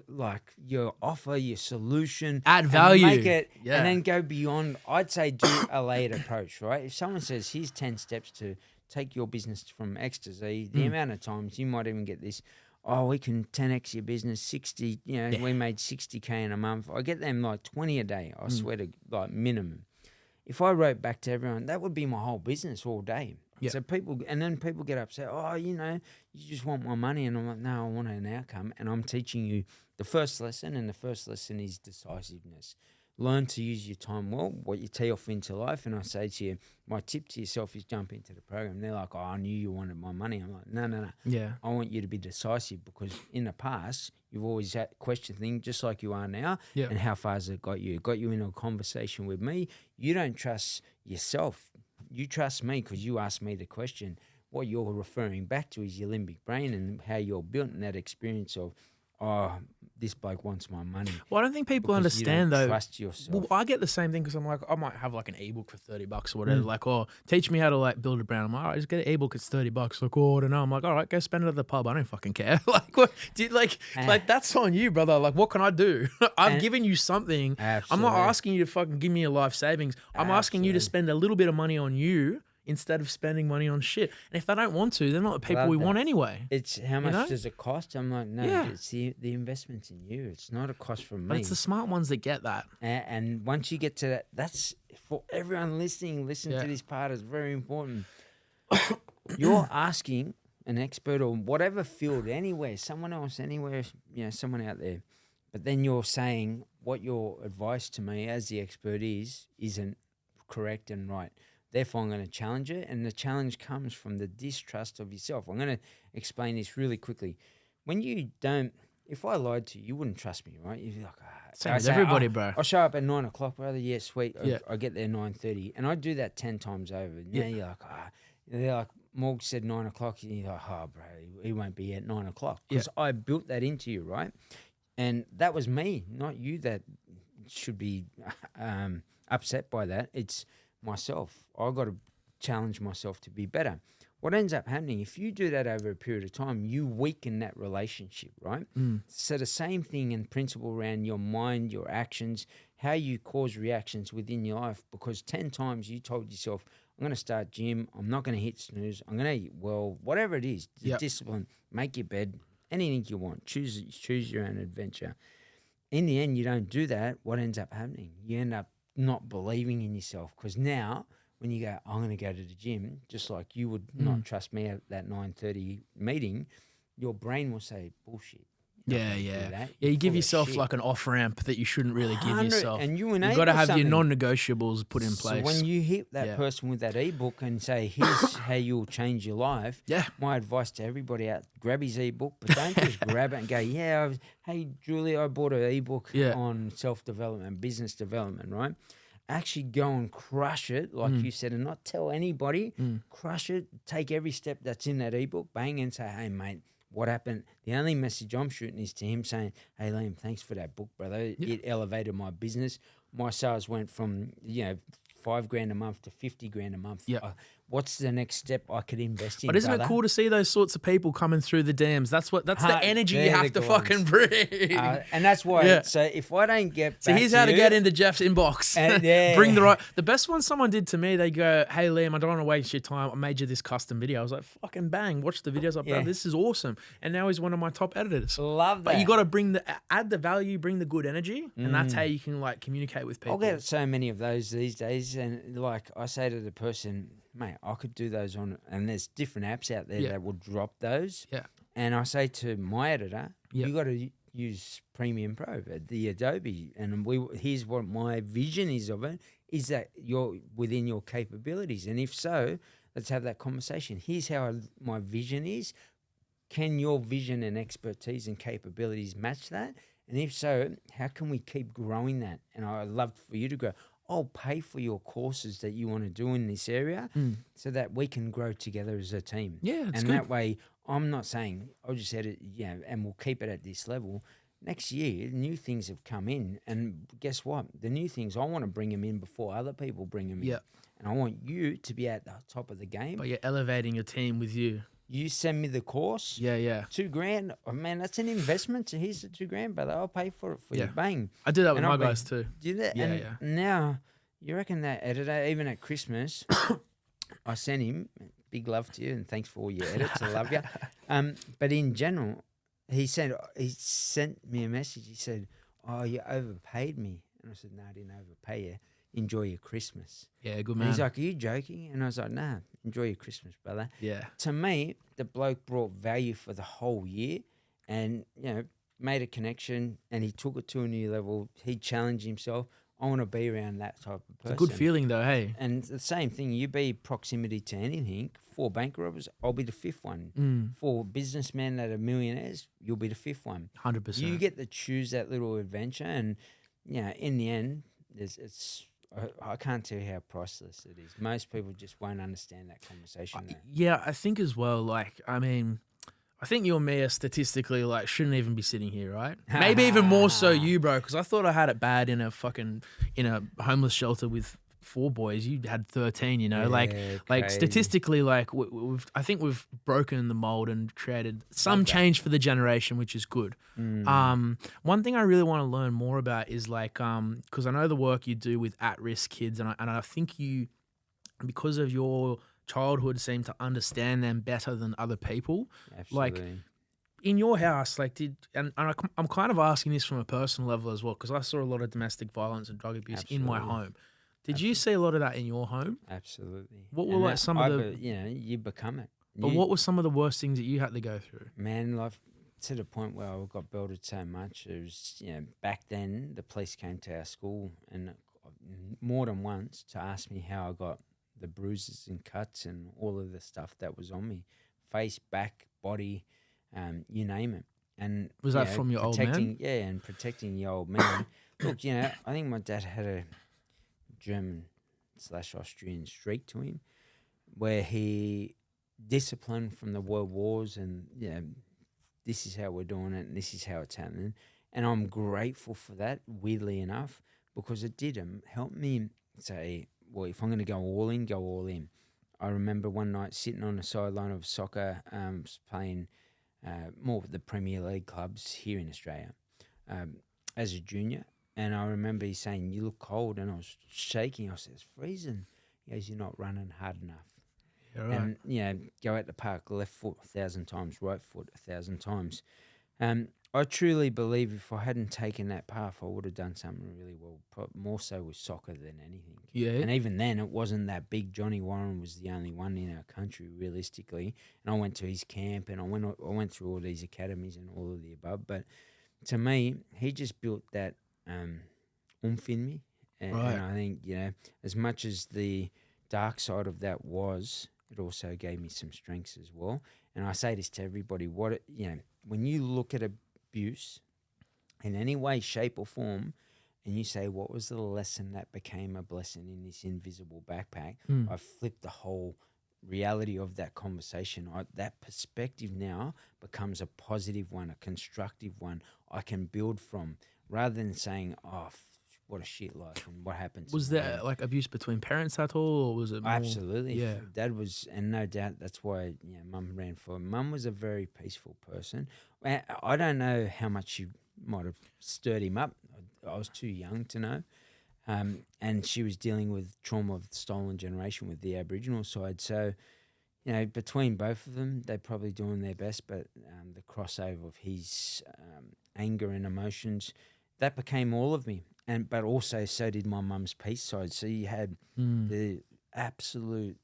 like your offer, your solution, add value, make it, and then go beyond. I'd say do a layered approach, right? If someone says, "Here's 10 steps to take your business from X to Z," the amount of times you might even get this. Oh, we can 10x your business, 60, we made 60K in a month. I get them like 20 a day, I swear to like minimum. If I wrote back to everyone, that would be my whole business all day. Yep. So people get upset, oh, you just want my money. And I'm like, no, I want an outcome. And I'm teaching you the first lesson, and the first lesson is decisiveness. Learn to use your time well, what you tee off into life. And I say to you, my tip to yourself is jump into the program. They're like, oh, I knew you wanted my money. I'm like, no. Yeah. I want you to be decisive because in the past, you've always had question things just like you are now. Yeah. And how far has it got you? It got you into a conversation with me. You don't trust yourself. You trust me because you asked me the question. What you're referring back to is your limbic brain and how you're built in that experience of, oh, this bloke wants my money. Well, I don't think people understand you don't though. Trust yourself. Well, I get the same thing because I'm like, I might have like an ebook for $30 or whatever. Like, oh, teach me how to like build a brand. I'm like, all right, just get an ebook. It's $30. Like, oh, I don't know. I'm like, all right, go spend it at the pub. I don't fucking care. Like, what? Dude, like that's on you, brother. Like, what can I do? I've given you something. Absolutely. I'm not asking you to fucking give me your life savings. I'm asking you to spend a little bit of money on you instead of spending money on shit. And if they don't want to, they're not the people we want anyway. It's how much does it cost? I'm like, no, it's the investment's in you. It's not a cost from me. But it's the smart ones that get that. And once you get to that, that's for everyone listening. Listen to this part. It's very important. You're asking an expert or whatever field anywhere, someone else anywhere, someone out there. But then you're saying what your advice to me as the expert isn't correct and right. Therefore, I'm going to challenge it, and the challenge comes from the distrust of yourself. I'm going to explain this really quickly. When you don't, if I lied to you, you wouldn't trust me, right? You'd be like, same with everybody, bro. I'll show up at 9 o'clock, brother. Yeah, sweet. I get there 9:30, and I do that 10 times over. Now you're like, they're like, Morg said 9 o'clock, and you're like, oh, bro, he won't be at 9 o'clock because I built that into you, right? And that was me, not you. That should be upset by that. It's myself. I've got to challenge myself to be better. What ends up happening, if you do that over a period of time, you weaken that relationship, right? So the same thing in principle around your mind, your actions, how you cause reactions within your life, because 10 times you told yourself, I'm going to start gym, I'm not going to hit snooze, I'm going to eat well, whatever it is, discipline, make your bed, anything you want, choose your own adventure. In the end, you don't do that, what ends up happening? You end up not believing in yourself, because now when you go, I'm going to go to the gym, just like you would not trust me at that 9:30 meeting, your brain will say, bullshit. You give yourself like an off ramp that you shouldn't really give yourself. And you've got to have your non-negotiables put in place. So when you hit that person with that ebook and say, here's how you'll change your life, my advice to everybody out, grab his ebook, but don't just grab it and go, hey, Julie, I bought an ebook on self-development, business development, right? Actually go and crush it, like you said, and not tell anybody. Crush it, take every step that's in that ebook, bang, and say, hey, mate, what happened? The only message I'm shooting is to him saying, hey, Liam, thanks for that book, brother. It elevated my business. My sales went from, $5,000 a month to $50,000 a month. What's the next step I could invest in? But isn't it cool to see those sorts of people coming through the DMs? That's the energy you have to fucking bring. And that's why. So if I don't get back here's how to get into Jeff's inbox. Bring the best one someone did to me. They go, hey Liam, I don't want to waste your time. I made you this custom video. I was like, fucking bang, watch the videos. Like, this is awesome. And now he's one of my top editors. Love that. But you got to add the value, bring the good energy, and that's how you can like communicate with people. I'll get so many of those these days, and like I say to the person, mate, I could do those on, and there's different apps out there that will drop those. And I say to my editor, you got to use Premium Pro, the Adobe, and here's what my vision is of it, is that you're within your capabilities, and if so, let's have that conversation. Here's how my vision is. Can your vision and expertise and capabilities match that? And if so, how can we keep growing that? And I'd love for you to grow. I'll pay for your courses that you want to do in this area so that we can grow together as a team. Yeah, it's and good. that way, I'm not saying, I'll just edit, and we'll keep it at this level. Next year, new things have come in. And guess what? The new things, I want to bring them in before other people bring them in. And I want you to be at the top of the game. But you're elevating your team with you. You send me the course. Yeah. $2,000. Oh, man, that's an investment. So here's the $2,000, brother. I'll pay for it for you. Bang. I do that with my guys too. Do that. Yeah, and now, you reckon that editor, even at Christmas, I sent him, big love to you and thanks for all your edits. I love you. But in general, he sent me a message. He said, "Oh, you overpaid me." And I said, "No, I didn't overpay you. Enjoy your Christmas." Yeah, good And man. he's like, "Are you joking?" And I was like, "Nah, enjoy your Christmas, brother." Yeah. To me, the bloke brought value for the whole year and, made a connection, and he took it to a new level. He challenged himself. I want to be around that type of person. It's a good feeling though, hey. And the same thing, you be proximity to anything. 4 bank robbers, I'll be the 5th one. 4 businessmen that are millionaires, you'll be the 5th one. 100%. You get to choose that little adventure, and in the end, I can't tell you how priceless it is. Most people just won't understand that conversation. Yeah, I think as well, I think you and me are statistically shouldn't even be sitting here, right? Maybe even more so you, bro, because I thought I had it bad in a homeless shelter with 4 boys. You had 13, statistically, I think we've broken the mold and created some change for the generation, which is good. One thing I really want to learn more about is because I know the work you do with at-risk kids, and I think you, because of your childhood, seem to understand them better than other people. Absolutely. In your house, I'm kind of asking this from a personal level as well, because I saw a lot of domestic violence and drug abuse in my home. Did you see a lot of that in your home? Absolutely. What were some of the? You become it. But what were some of the worst things that you had to go through? Man, to the point where I got belted so much, it was back then the police came to our school and more than once to ask me how I got the bruises and cuts and all of the stuff that was on me, face, back, body, you name it. And was that from your old man? Yeah, and protecting the old man. Look, I think my dad had a German/Austrian streak to him, where he disciplined from the world wars, and this is how we're doing it, and this is how it's happening. And I'm grateful for that, weirdly enough, because it did help me say, well, if I'm going to go all in, go all in. I remember one night sitting on the sideline of soccer, playing more with the Premier League clubs here in Australia as a junior. And I remember he saying, "You look cold." And I was shaking. I said, "It's freezing." He goes, "You're not running hard enough." Yeah, right. And, go out the park, left foot 1,000 times, right foot 1,000 times. I truly believe if I hadn't taken that path, I would have done something really well, more so with soccer than anything. Yeah. And even then, it wasn't that big. Johnny Warren was the only one in our country, realistically. And I went to his camp, and I went through all these academies and all of the above. But to me, he just built that oomph in me. And I think, as much as the dark side of that was, it also gave me some strengths as well. And I say this to everybody, when you look at abuse in any way, shape or form, and you say, what was the lesson that became a blessing in this invisible backpack? I flipped the whole reality of that conversation. That perspective now becomes a positive one, a constructive one I can build from, rather than saying, what a shit life and what happened to Was there abuse between parents at all, or was it more? Absolutely. Yeah. Dad was, and no doubt that's why Mum ran for it. Mum was a very peaceful person. I don't know how much she might have stirred him up. I was too young to know. And she was dealing with trauma of the stolen generation with the Aboriginal side. So, between both of them, they're probably doing their best, but the crossover of his anger and emotions, that became all of me. But also so did my mum's peace side. So you had the absolute,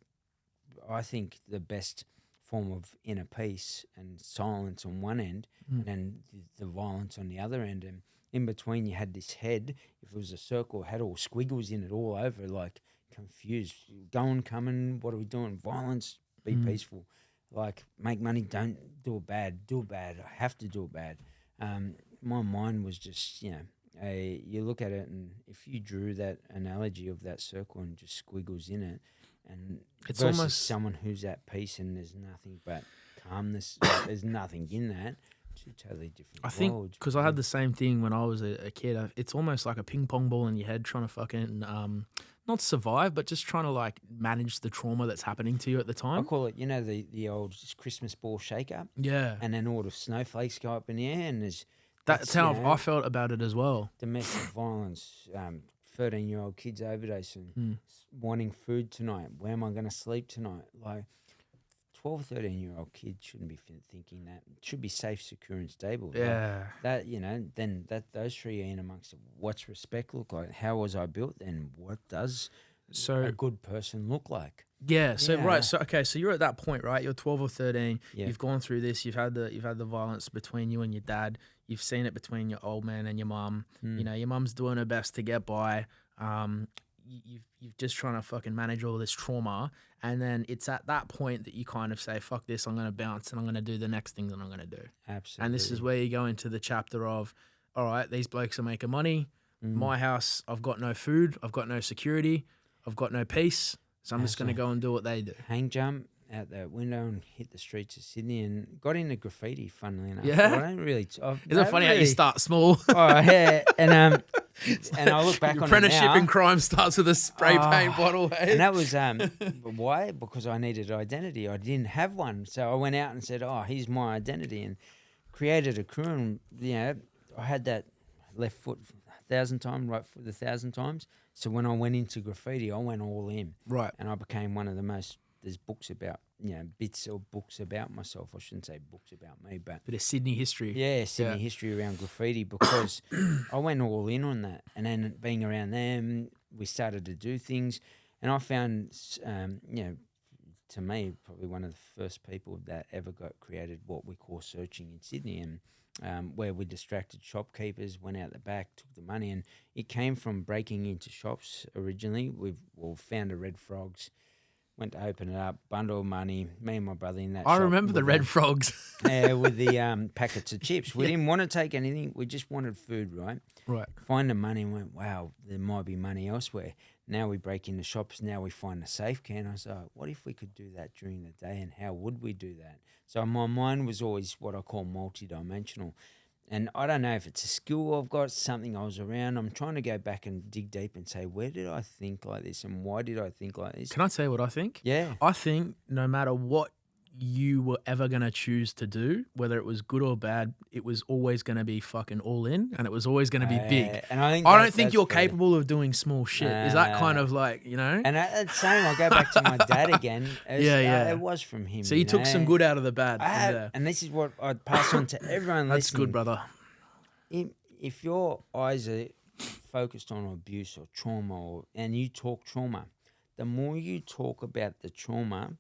I think, the best form of inner peace and silence on one end, and then the violence on the other end. And in between, you had this head. If it was a circle, it had all squiggles in it all over, like confused, going, coming, what are we doing? Violence, be peaceful. Like, make money, don't do it bad. Do it bad. I have to do it bad. My mind was just, you look at it, and if you drew that analogy of that circle and just squiggles in it, and It's versus almost someone who's at peace and there's nothing but calmness, like, there's nothing in that. Two totally different I think worlds. because I had the same thing when I was a kid. It's almost like a ping pong ball in your head trying to fucking not survive, but just trying to like manage the trauma that's happening to you at the I time. call it, the old Christmas ball shaker, Yeah, and then all the snowflakes go up in the air, and that's how I felt about it as well. domestic violence, 13-year-old kids overdose and wanting food tonight. Where am I going to sleep tonight? Like 12, 13-year-old kids shouldn't be thinking that. It should be safe, secure, and stable. Yeah. Like that, then those three are in amongst it. What's respect look like? How was I built? And what does a good person look like? Yeah. So Yeah. right. So okay. So you're at that point, right? You're 12 or 13. Yeah. You've gone through this. You've had the violence between you and your dad. You've seen it between your old man and your mum. You know, your mum's doing her best to get by. You've just trying to fucking manage all this trauma, and then it's at that point that you kind of say, "Fuck this! I'm going to bounce, and I'm going to do the next thing that I'm going to do." Absolutely. And this is where you go into the chapter of, all right, these blokes are making money. My house, I've got no food. I've got no security. I've got no peace. So I'm just going to go and do what they do. hang jump out the window and hit the streets of Sydney and got into graffiti, funnily enough. Yeah? I don't really... Isn't it funny how you start small? Oh, yeah. And I look back on it Apprenticeship now. in crime starts with a spray paint bottle. Hey? And that was... why? Because I needed identity. I didn't have one. So I went out and said, here's my identity, and created a crew. And, I had that left foot 1,000 times, right foot 1,000 times. So when I went into graffiti, I went all in. Right. And I became one of the most... There's books about, bits of books about myself. I shouldn't say books about me, but... Bit of Sydney history. Yeah, Sydney history around graffiti, because I went all in on that. And then being around them, we started to do things. And I found, to me, probably one of the first people that ever created what we call searching in Sydney, and where we distracted shopkeepers, went out the back, took the money. And it came from breaking into shops originally. We found a Red Frogs. Went to open it up, bundle of money, me and my brother in that I shop remember the with Red Frogs. with the packets of chips. We didn't want to take anything. We just wanted food, right? Right. Find the money and went, wow, there might be money elsewhere. Now we break into shops. Now we find a safe can. I was like, what if we could do that during the day, and how would we do that? So my mind was always what I call multidimensional. And I don't know if it's a skill I've got, something I was around. I'm trying to go back and dig deep and say, where did I think like this, and why did I think like this? Can I tell you what I think? Yeah. I think no matter what you were ever going to choose to do, whether it was good or bad, it was always going to be fucking all in, and it was always going to be big. And I don't think you're capable of doing small shit. Is that kind of like, And the same, I'll go back to my dad again. It was from him. So you took some good out of the bad from there. And this is what I'd pass on to everyone That's listening. good, brother. If your eyes are focused on abuse or trauma, and you talk trauma, the more you talk about the trauma,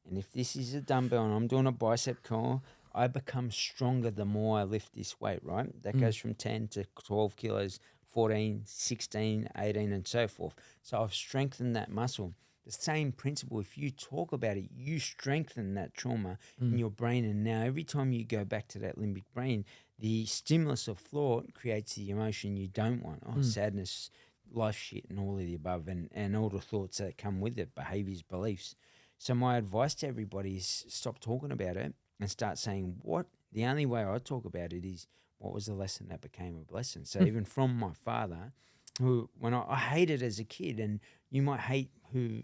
and if this is a dumbbell and I'm doing a bicep curl, I become stronger the more I lift this weight, right? That goes from 10 to 12 kilos, 14, 16, 18, and so forth. So I've strengthened that muscle. The same principle, if you talk about it, you strengthen that trauma in your brain. And now every time you go back to that limbic brain, the stimulus of thought creates the emotion you don't want. Sadness, life shit, and all of the above, and all the thoughts that come with it, behaviors, beliefs. So my advice to everybody is stop talking about it and start saying the only way I talk about it is what was the lesson that became a blessing. So even from my father, who when I hated as a kid, and you might hate who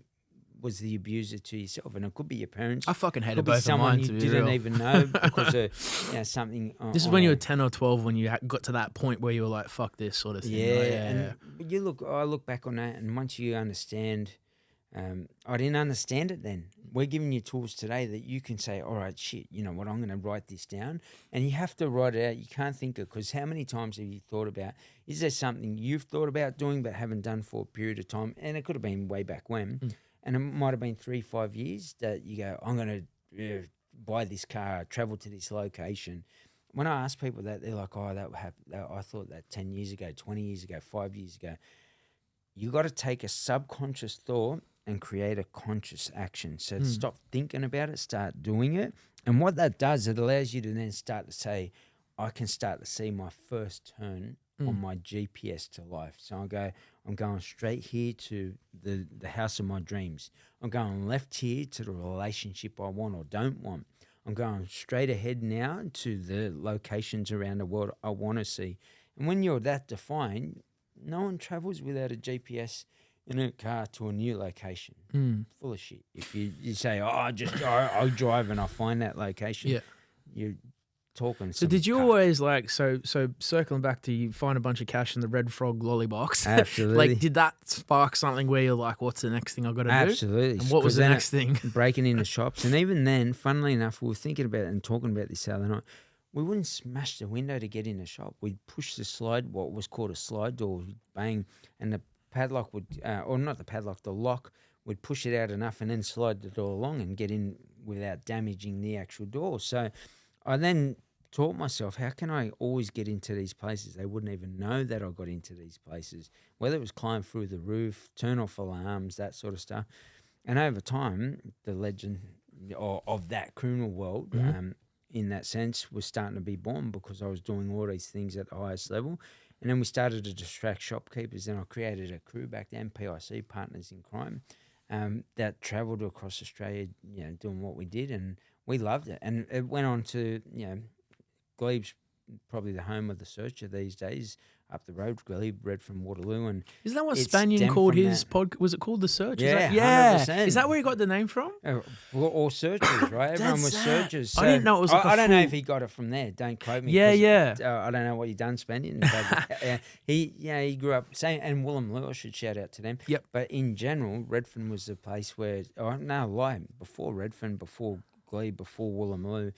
was the abuser to yourself, and it could be your parents. I fucking hated could be both of someone mine, you to be didn't real. even know because of something. This is when you were 10 or 12, when you got to that point where you were like, fuck this sort of thing. Yeah, but I look back on that, and once you understand, I didn't understand it then. We're giving you tools today that you can say, all right, shit, you know what, I'm going to write this down. And you have to write it out. You can't think it, because how many times have you thought about, is there something you've thought about doing but haven't done for a period of time? And it could have been way back when. And it might have been 3-5 years that you go, I'm going to buy this car, travel to this location. When I ask people that, they're like, oh, I thought that 10 years ago, 20 years ago, 5 years ago. You got to take a subconscious thought and create a conscious action. So stop thinking about it, start doing it. And what that does, it allows you to then start to say, I can start to see my first turn on my GPS to life. So I'm going straight here to the house of my dreams. I'm going left here to the relationship I want or don't want. I'm going straight ahead now to the locations around the world I want to see. And when you're that defined, no one travels without a GPS in a car to a new location. Full of shit. If you say, I'll drive and I'll find that location, you're talking. So did you always so circling back to you find a bunch of cash in the Red Frog lolly box? Absolutely. Like, did that spark something where you're like, what's the next thing I've got to do? Absolutely. And what was the next thing? Breaking into shops. And even then, funnily enough, we were thinking about it and talking about this the other night. We wouldn't smash the window to get in the shop. We'd push the slide, what was called a slide door, bang, and the padlock would, or not the padlock, the lock would push it out enough and then slide the door along and get in without damaging the actual door. So I then taught myself, how can I always get into these places? They wouldn't even know that I got into these places, whether it was climb through the roof, turn off alarms, that sort of stuff. And over time, the legend of that criminal world, in that sense, was starting to be born because I was doing all these things at the highest level. And then we started to distract shopkeepers. Then I created a crew back then, PIC, Partners in Crime, that travelled across Australia, doing what we did. And we loved it. And it went on to, Glebe's probably the home of the searcher these days, up the road, Glebe, Redfern, Waterloo. And isn't that what Spanion called his podcast? Was it called The Search? Yeah, 100%. Is that where he got the name from? We're all searchers, right? Everyone was searchers. So I didn't know it was like I don't know if he got it from there. Don't quote me. Yeah. I don't know what you done, Spanion. But, he grew up, and Willem I should shout out to them. Yep. But in general, Redfern was the place where, before Redfern, before Glebe, before Willem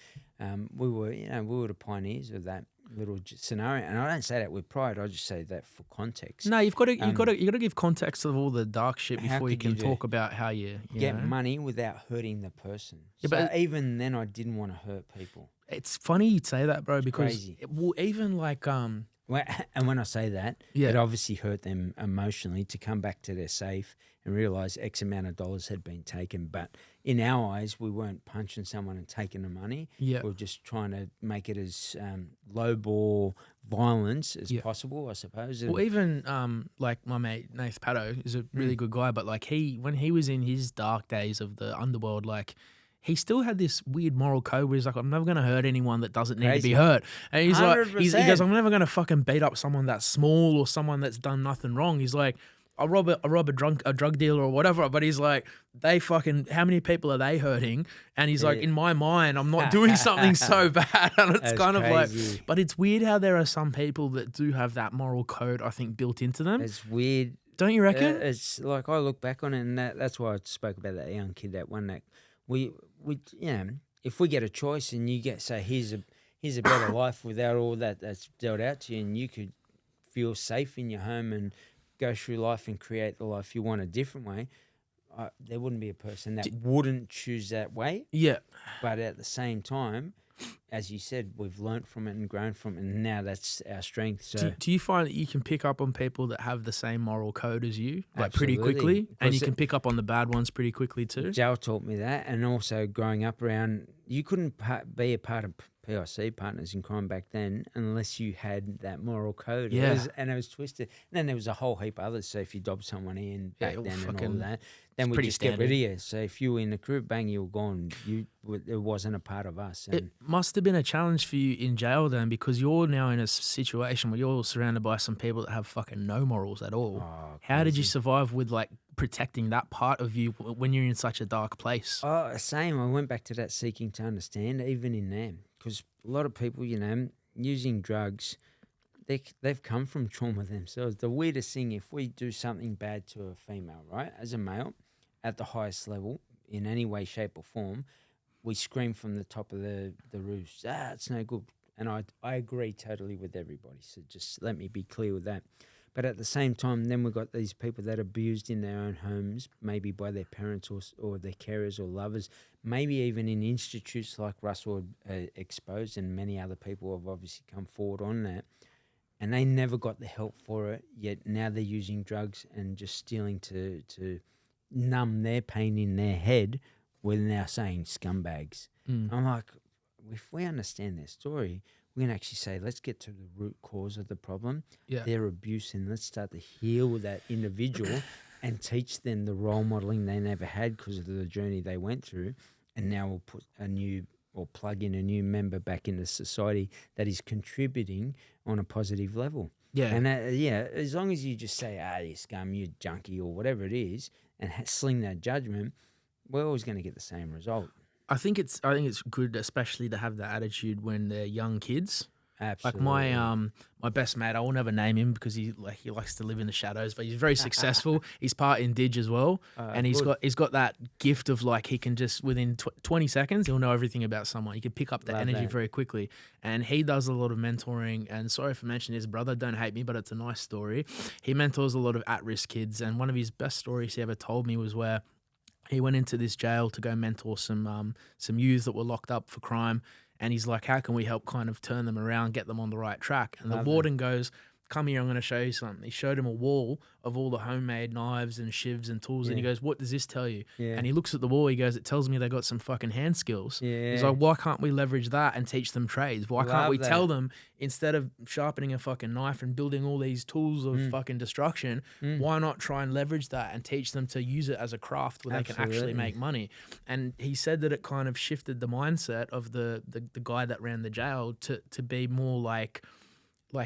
we were the pioneers of that little scenario. And I don't say that with pride. I just say that for context. No, you've got to give context of all the dark shit before you can talk about how you get money without hurting the person. Yeah, so but even then, I didn't want to hurt people. It's funny you'd say that, bro, because crazy. Even like and when I say that, it obviously hurt them emotionally to come back to their safe and realize X amount of dollars had been taken. But in our eyes, we weren't punching someone and taking the money. Yeah. We were just trying to make it as low ball violence as possible, I suppose. Well, even like my mate Nath Paddo is a really good guy, but like when he was in his dark days of the underworld, like he still had this weird moral code where he's like, I'm never going to hurt anyone that doesn't need to be hurt. And he's 100%. like, he goes, I'm never going to fucking beat up someone that's small or someone that's done nothing wrong. He's like, I'll rob a drug dealer or whatever. But he's like, how many people are they hurting? And he's like, in my mind, I'm not doing something so bad. And it's That's kind of crazy. like, but it's weird how there are some people that do have that moral code, I think, built into them. It's weird. Don't you reckon? It's like, I look back on it, and that's why I spoke about that young kid that won that. We if we get a choice and you say here's a better life without all that's dealt out to you, and you could feel safe in your home and go through life and create the life you want a different way, there wouldn't be a person that wouldn't choose that way. Yeah. But at the same time, as you said, we've learnt from it and grown from it, and now that's our strength. So do you find that you can pick up on people that have the same moral code as you, like Absolutely. pretty quickly, and you can pick up on the bad ones pretty quickly too? Joe taught me that, and also growing up around, you couldn't be a part of PIC, Partners in Crime, back then unless you had that moral code. Yeah. It was twisted. And then there was a whole heap of others. So if you dobbed someone in back then and all that, then we just get rid of you. So if you were in the group, bang, you were gone. It wasn't a part of us. And it must have been a challenge for you in jail then, because you're now in a situation where you're surrounded by some people that have fucking no morals at all. How did you survive with like protecting that part of you when you're in such a dark place? Same. I went back to that seeking to understand, even in them. Because a lot of people, using drugs, they've come from trauma themselves. The weirdest thing, if we do something bad to a female, right, as a male, at the highest level, in any way, shape or form, we scream from the top of the roofs, it's no good. And I agree totally with everybody. So just let me be clear with that. But at the same time, then we've got these people that are abused in their own homes, maybe by their parents or their carers or lovers, maybe even in institutes like Russell exposed, and many other people have obviously come forward on that. And they never got the help for it, yet now they're using drugs and just stealing to numb their pain in their head. We're now saying scumbags. I'm like, if we understand their story, we can actually say, let's get to the root cause of the problem, their abuse, and let's start to heal that individual and teach them the role modeling they never had because of the journey they went through. And now we'll put plug in a new member back into society that is contributing on a positive level. Yeah. And as long as you just say, you scum, you junkie, or whatever it is, and sling that judgment, we're always going to get the same result. I think it's good, especially to have that attitude when they're young kids. Absolutely. Like my best mate, I will never name him because he likes to live in the shadows, but he's very successful. He's part in Dig as well, and he's got that gift of like he can just within 20 seconds he'll know everything about someone. He can pick up the energy very quickly, and he does a lot of mentoring. And sorry for mentioning his brother, don't hate me, but it's a nice story. He mentors a lot of at-risk kids, and one of his best stories he ever told me was where he went into this jail to go mentor some youths that were locked up for crime. And he's like, how can we help kind of turn them around, get them on the right track? And the warden goes, come here, I'm going to show you something. He showed him a wall of all the homemade knives and shivs and tools. And he goes, what does this tell you? And he looks at the wall. He goes, it tells me they got some fucking hand skills. He's like, why can't we leverage that and teach them trades? Why can't we tell them, instead of sharpening a fucking knife and building all these tools of fucking destruction, why not try and leverage that and teach them to use it as a craft where they can actually make money? And he said that it kind of shifted the mindset of the guy that ran the jail to be more like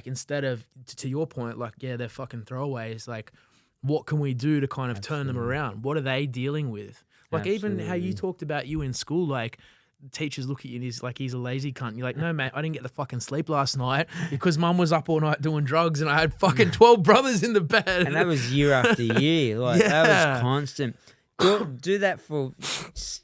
instead of, to your point, like, they're fucking throwaways. Like, what can we do to kind of turn them around? What are they dealing with? Like, even how you talked about you in school, like, teachers look at you and he's a lazy cunt. You're like, no, mate, I didn't get the fucking sleep last night because mum was up all night doing drugs and I had fucking 12 brothers in the bed. And that was year after year. Like, that was constant. Do that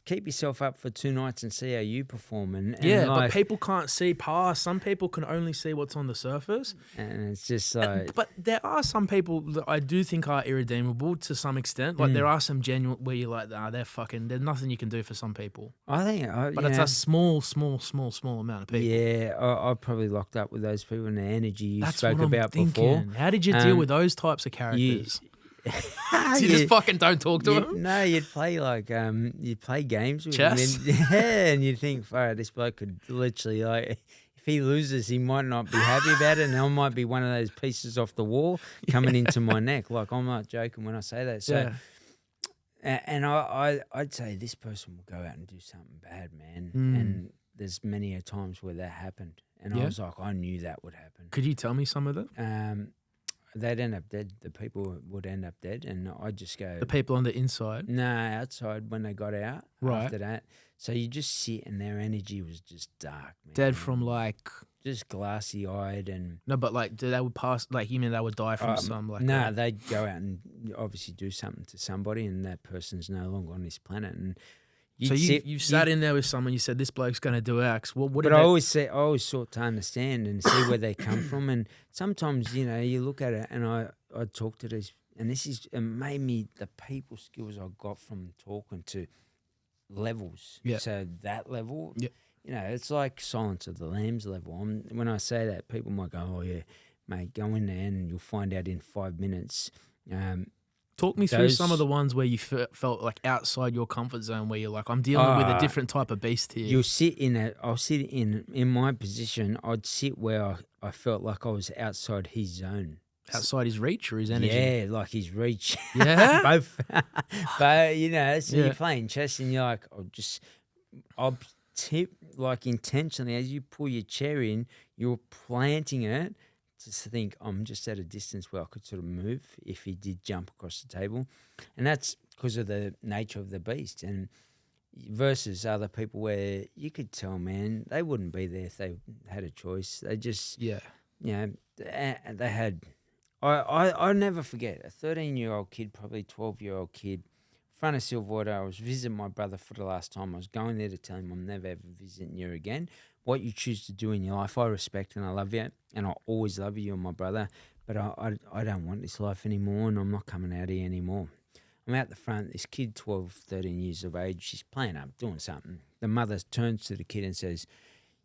keep yourself up for 2 nights and see how you perform. And but people can't see past. Some people can only see what's on the surface. And it's just like... But there are some people that I do think are irredeemable to some extent. Like, there are some genuine where you're like, there's nothing you can do for some people. I think... But it's a small amount of people. Yeah, I probably locked up with those people and the energy you spoke about before. How did you deal with those types of characters? You just fucking don't talk to him? No, you'd play you'd play games with chess. him. And you'd think, this bloke could literally, like, if he loses, he might not be happy about it, and I might be one of those pieces off the wall coming into my neck. Like, I'm not joking when I say that. So, and I'd say this person will go out and do something bad, man. And there's many a times where that happened, and I was like, I knew that would happen. Could you tell me some of them? They'd end up dead. The people would end up dead, and I'd just go... The people on the inside? No, outside when they got out after that. So you just sit, and their energy was just dark, man. Dead from, like... Just glassy-eyed and... No, but, like, they would pass... Like, you mean they would die from some, like... No, they'd go out and obviously do something to somebody, and that person's no longer on this planet, and... You've sat in there with someone, you said, this bloke's going to do X. But I always sought to understand and see where they come from. And sometimes, you look at it, and I talk to these, and it made me, the people skills I got from talking to levels. Yeah. So that level, it's like Silence of the Lambs level. When I say that, people might go, oh, yeah, mate, go in there and you'll find out in 5 minutes. Talk me through some of the ones where you felt like outside your comfort zone, where you're like, I'm dealing with a different type of beast here. I'll sit in my position. I'd sit where I felt like I was outside his zone. Outside his reach or his energy? Yeah, like his reach. Yeah? Both. But, you're playing chess and you're like, I'll tip, like, intentionally, as you pull your chair in, you're planting it. Just to think I'm just at a distance where I could sort of move if he did jump across the table. And that's because of the nature of the beast. And versus other people where you could tell, man, they wouldn't be there if they had a choice. They just, they had, I'll never forget, a 13-year-old kid, probably 12-year-old kid, front of Silverwater. I was visiting my brother for the last time. I was going there to tell him I'm never ever visiting you again. What you choose to do in your life, I respect and I love you, and I always love you. You're my brother. but I don't want this life anymore, and I'm not coming out here anymore. I'm out the front. This kid, 12, 13 years of age, she's playing up, doing something. The mother turns to the kid and says,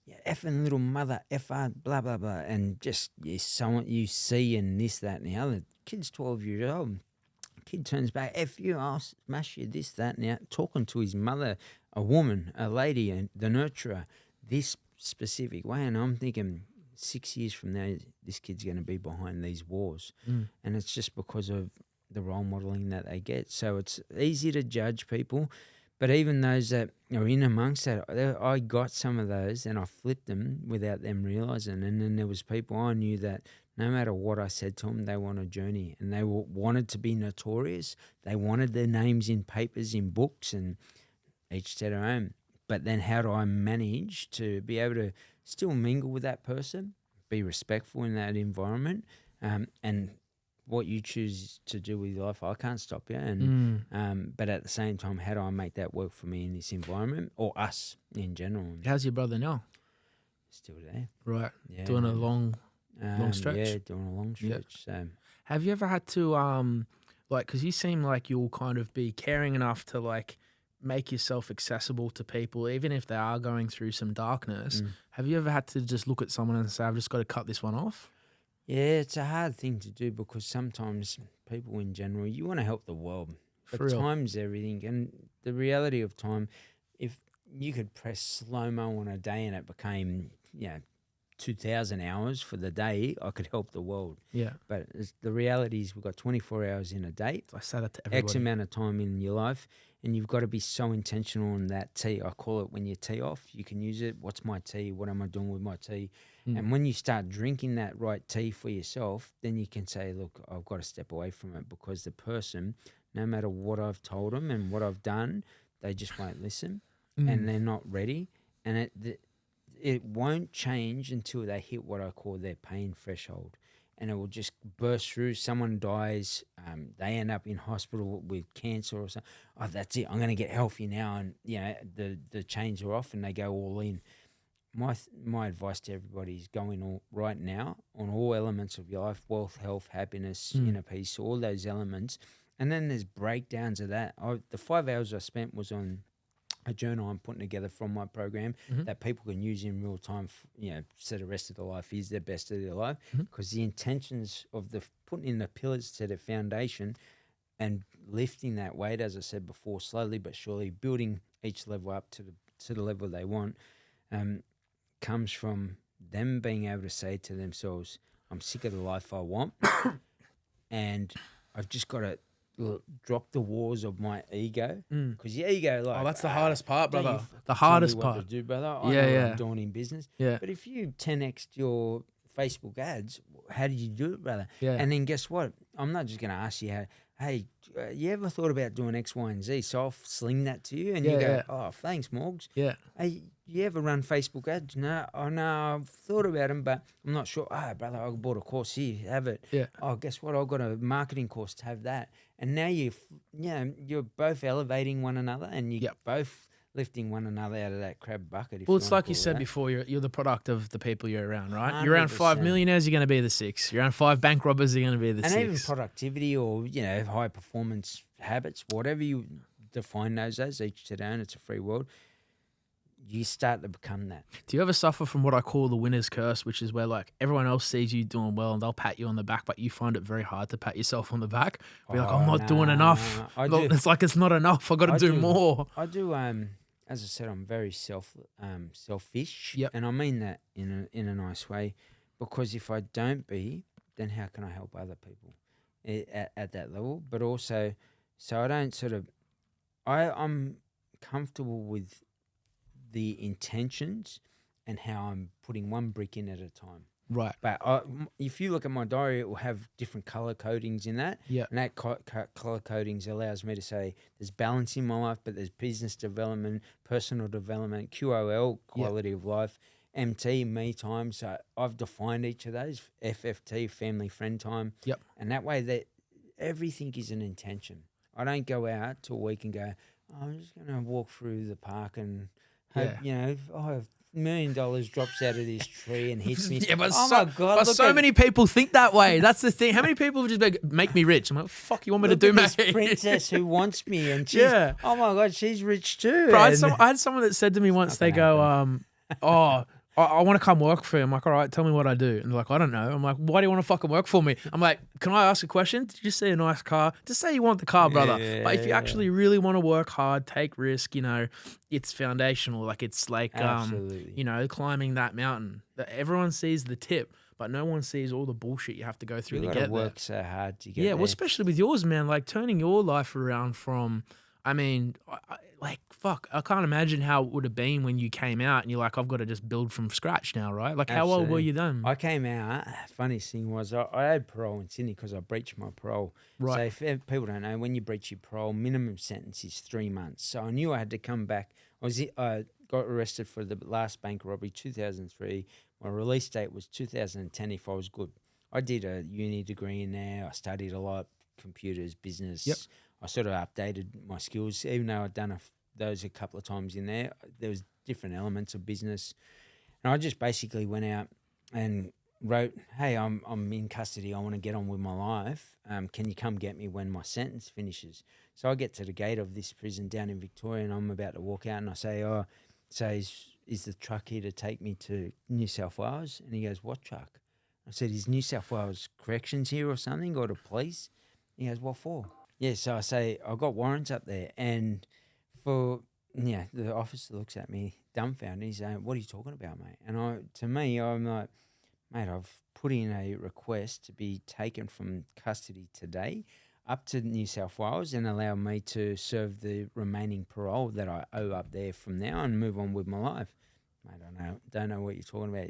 "Yeah, effing little mother, effer, blah, blah, blah." And just someone you see and this, that, and the other. Kid's 12 years old. Kid turns back, "F you, I'll smash you," this, that, and the other. Talking to his mother, a woman, a lady, and the nurturer, this specific way. And I'm thinking 6 years from now, this kid's going to be behind these wars. And it's just because of the role modeling that they get. So it's easy to judge people, but even those that are in amongst that, I got some of those and I flipped them without them realising. And then there was people I knew that no matter what I said to them, they want a journey and they wanted to be notorious. They wanted their names in papers, in books, and each to their own. But then how do I manage to be able to still mingle with that person, be respectful in that environment, and what you choose to do with your life, I can't stop you. And but at the same time, how do I make that work for me in this environment or us in general? How's your brother now? Still there, Right. yeah. Doing a long stretch? Yeah, doing a long stretch. So Have you ever had to, like, because you seem like you'll kind of be caring enough to, like, make yourself accessible to people, even if they are going through some darkness. Have you ever had to just look at someone and say, "I've just got to cut this one off"? yeah, it's a hard thing to do because sometimes people in general, you want to help the world, but For real. time's everything. And the reality of time, if you could press slow-mo on a day and it became, 2,000 hours for the day, I could help the world. Yeah. But the reality is we've got 24 hours in a day, I say that to everybody. X amount of time in your life, and you've got to be so intentional on that tea. I call it when you tee off, you can use it. What's my tea? What am I doing with my tea? And when you start drinking that right tea for yourself, then you can say, look, I've got to step away from it because the person, no matter what I've told them and what I've done, they just won't listen and they're not ready. And it won't change until they hit what I call their pain threshold. And it will just burst through. Someone dies. They end up in hospital with cancer or something. Oh, that's it. I'm going to get healthy now. And, the chains are off and they go all in. My advice to everybody is going all right now on all elements of your life, wealth, health, happiness, inner peace, all those elements. And then there's breakdowns of that. The 5 hours I spent was on a journal I'm putting together from my program that people can use in real time, so the rest of their life is their best of their life. Because the intentions of the putting in the pillars to the foundation and lifting that weight, as I said before, slowly but surely building each level up to the level they want, comes from them being able to say to themselves, I'm sick of the life I want and I've just got to drop the walls of my ego, because your ego, like, that's the hardest part, don't brother. you The tell me hardest what part. to do, brother. I Yeah, know what yeah. I'm doing in business. Yeah. But if you 10x your Facebook ads, how did you do it, brother? Yeah. And then guess what? I'm not just going to ask you, hey, you ever thought about doing X, Y, and Z? So I'll sling that to you, and you go, oh, thanks, Morgs. Yeah. Hey, you ever run Facebook ads? No, I've thought about them, but I'm not sure. Brother, I bought a course here, have it. Yeah. Oh, guess what? I've got a marketing course to have that. And now you're both elevating one another, and you're both lifting one another out of that crab bucket. Well, it's like you said before, you're the product of the people you're around, right? You're around 5 100%. millionaires, you're going to be the 6. You're around 5 bank robbers, you're going to be the 6. And even productivity or, high performance habits, whatever you define those as, each to their own, it's a free world. You start to become that. Do you ever suffer from what I call the winner's curse, which is where, like, everyone else sees you doing well and they'll pat you on the back, but you find it very hard to pat yourself on the back? Be like, I'm not doing enough. It's like, it's not enough. I got to do more. I do. As I said, I'm very selfish. Yep. And I mean that in a nice way, because if I don't be, then how can I help other people at that level? But also, so I don't I'm comfortable with the intentions and how I'm putting one brick in at a time. Right. But if you look at my diary, it will have different color codings in that. Yeah. And that color codings allows me to say there's balance in my life, but there's business development, personal development, QOL, quality of life, MT, me time. So I've defined each of those, FFT, family friend time. Yep. And that way that everything is an intention. I don't go out to a week and go, I'm just going to walk through the park and Yeah. You know, $1 million drops out of this tree and hits me. Yeah, but oh my God, but look so at, many people think that way. That's the thing. How many people would just be like, make me rich? I'm like, fuck, you want me to look do, at this mate? princess who wants me, and she's, Yeah. oh my God, she's rich too. Bro, And- I had someone that said to me once, not they gonna go, oh, I want to come work for you. I'm like, all right, tell me what I do. And they're like, I don't know. I'm like, why do you want to fucking work for me? I'm like, can I ask a question? Did you just see a nice car? Just say you want the car, brother. But if you actually really want to work hard, take risk, you know, it's foundational. Like it's like, Absolutely. you know, climbing that mountain. Everyone sees the tip, but no one sees all the bullshit you have to go through you to gotta get work there. so hard to get Yeah, there. well, especially with yours, man. Like turning your life around from, I mean, like, fuck, I can't imagine how it would have been when you came out and you're like, I've got to just build from scratch now, right? Like, how old were Absolutely. you then? I came out. Funniest thing was I had parole in Sydney because I breached my parole. Right. So if people don't know, when you breach your parole, minimum sentence is 3 months. So I knew I had to come back. I got arrested for the last bank robbery, 2003. My release date was 2010 if I was good. I did a uni degree in there. I studied a lot, computers, business. Yep. I sort of updated my skills, even though I'd done those a couple of times in there. There was different elements of business. And I just basically went out and wrote, hey, I'm in custody. I want to get on with my life. Can you come get me when my sentence finishes? So I get to the gate of this prison down in Victoria and I'm about to walk out and I say, is the truck here to take me to New South Wales? And he goes, what truck? I said, is New South Wales Corrections here or something, or the police? He goes, what for? Yeah, so I say, I've got warrants up there. And the officer looks at me dumbfounded. He's saying, what are you talking about, mate? And I'm like, mate, I've put in a request to be taken from custody today up to New South Wales and allow me to serve the remaining parole that I owe up there from now and move on with my life. Mate, I don't know what you're talking about.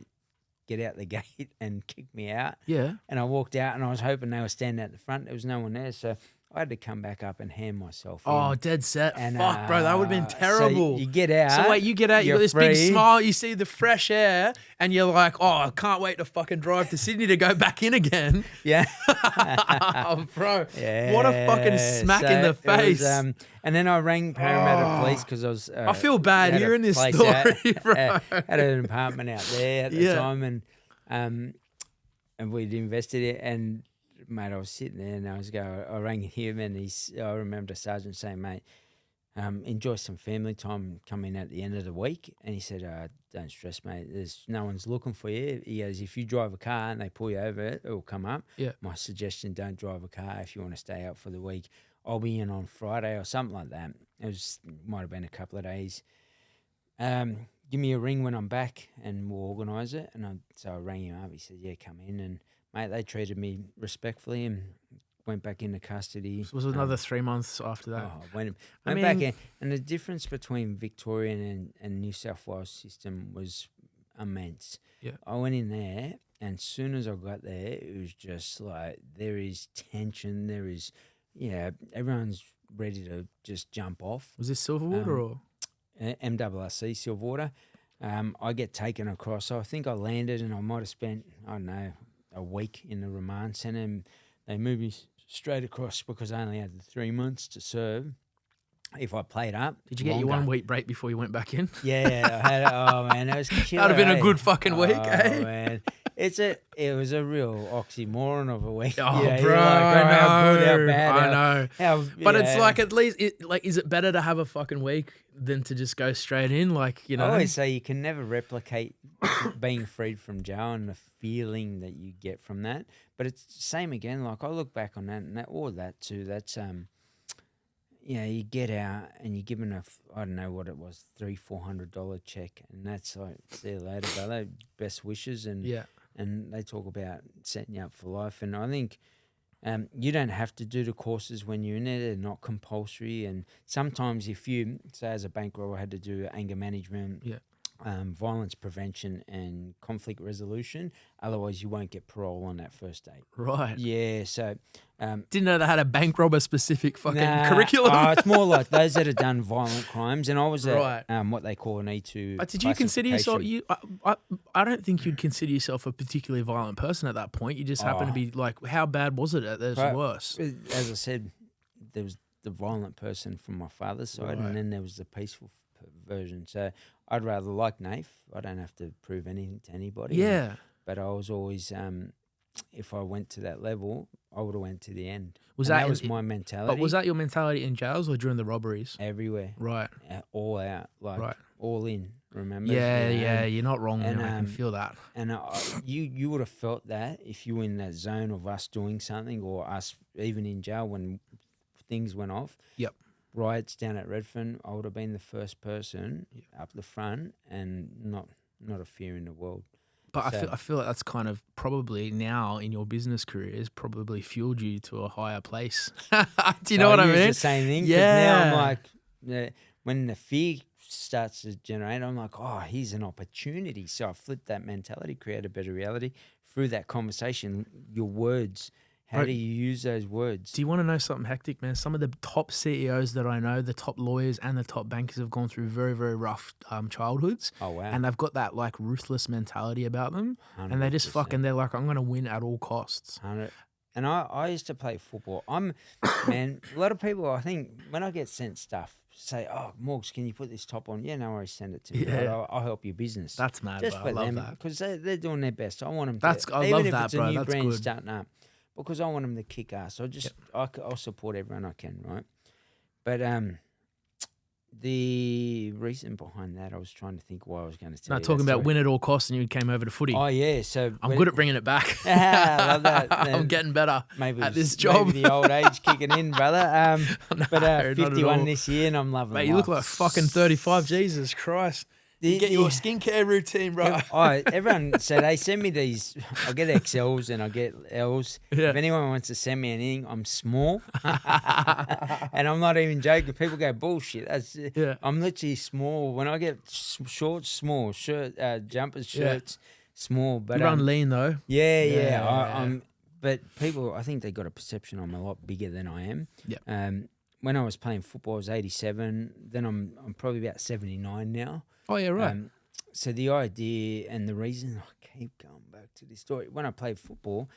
Get out the gate and kick me out. Yeah. And I walked out and I was hoping they were standing at the front. There was no one there. So I had to come back up and hand myself in. Oh, dead set. And, Fuck, bro, that would have been terrible. So you get out. So wait, you get out, you you're got this big free. smile, you see the fresh air, and you're like, oh, I can't wait to fucking drive to Sydney to go back in again. Yeah. Oh, bro, Yeah. what a fucking smack in the it face. was, and then I rang Parramatta Police because I was. I feel bad had a hearing this place story, bro. Had an apartment out there at the Yeah. time, and we'd invested it. And mate, I was sitting there, and I rang him, and I remember the sergeant saying, mate, enjoy some family time coming at the end of the week. And he said, don't stress, mate. There's no one's looking for you. He goes, if you drive a car and they pull you over, it will come up. Yeah. My suggestion, don't drive a car if you want to stay out for the week. I'll be in on Friday or something like that. Might have been a couple of days. Give me a ring when I'm back and we'll organise it. And so I rang him up. He said, yeah, come in. And mate, they treated me respectfully and went back into custody. Was it another 3 months after that? Went I back mean- in. And the difference between Victorian and New South Wales system was immense. Yeah. I went in there, and as soon as I got there, it was just like there is tension. There is, everyone's ready to just jump off. Was this Silverwater or? MWRC Silverwater. I get taken across. So I think I landed and I might have spent, I don't know, a week in the remand centre, and they moved me straight across because I only had the 3 months to serve. If I played up, Did you get your 1 week break before you went back in? Yeah, I had. Oh man, that was killer. That'd have been a eh? good fucking week, eh? Man, it was a real oxymoron of a week. Oh, you're bro, like, I how good, how know, bad, I know. How, But it's like at least, is it better to have a fucking week than to just go straight in? Like, you know? I always say you can never replicate being freed from jail and the feeling that you get from that. But it's the same again. Like I look back on that and that too. That's you get out and you're given I don't know what it was, $300-400 check, and that's like, see you later, brother. Best wishes, and and they talk about setting you up for life. And I think you don't have to do the courses when you're in there; they're not compulsory. And sometimes, if you say as a bank robber had to do anger management, violence prevention, and conflict resolution, otherwise you won't get parole on that first date. Right. Yeah, so. Didn't know they had a bank robber specific fucking curriculum. It's more like those that have done violent crimes, and I was Right. at what they call an E2. But did you consider yourself? classification. I don't think you'd consider yourself a particularly violent person at that point. You just happen to be like, how bad was it at this Right. worse? As I said, there was the violent person from my father's side, Right. and then there was the peaceful version. So I'd rather like Nath. I don't have to prove anything to anybody. Yeah. But I was always, if I went to that level, I would have went to the end. Was And that was my mentality. But was that your mentality in jails or during the robberies? Everywhere. Right. All out. Like Right. all in, remember? Yeah, You know? yeah, you're not wrong. And, I can feel that. And you would have felt that if you were in that zone of us doing something or us even in jail when things went off. Yep. Riots down at Redfern, I would have been the first person up the front and not a fear in the world. But I feel like that's kind of probably now in your business career has probably fueled you to a higher place. Do you know what I mean? The same thing. Yeah. Now I'm like, when the fear starts to generate, I'm like, oh, here's an opportunity. So I flipped that mentality, create a better reality through that conversation. Your words. How do you use those words? Do you want to know something hectic, man? Some of the top CEOs that I know, the top lawyers and the top bankers have gone through very, very rough childhoods. Oh, wow. And they've got that like ruthless mentality about them. 100%. And they just they're like, I'm going to win at all costs. 100. And I used to play football. Man, a lot of people, I think, when I get sent stuff, say, oh, Morgs, can you put this top on? Yeah, no worries, send it to me. Yeah. Right? I'll help your business. That's mad, just bro. for I love them, that. because they're doing their best. I want them to. I even love if that, it's a bro. new That's brand good. starting up. Because I want them to kick ass. I'll support everyone I can, right? But the reason behind that, I was trying to think why I was going to tell you. Talking about win at all costs and you came over to footy. Oh, yeah. So I'm good at bringing it back. I love that. I'm getting better at this job. Maybe the old age kicking in, brother. No, but 51 this year and I'm loving it. Mate, you look like fucking 35. Jesus Christ. Get your skincare routine, bro. Everyone said, hey, send me these. I get XLs and I get Ls. Yeah. If anyone wants to send me anything, I'm small. And I'm not even joking. People go, bullshit. I'm literally small. When I get shorts, small. Jumpers, shirts, small. But you run lean, though. Yeah. But people, I think they got a perception I'm a lot bigger than I am. Yeah. When I was playing football, I was 87. Then I'm probably about 79 now. Oh, yeah, right. So the idea and the reason I keep going back to this story, when I played football,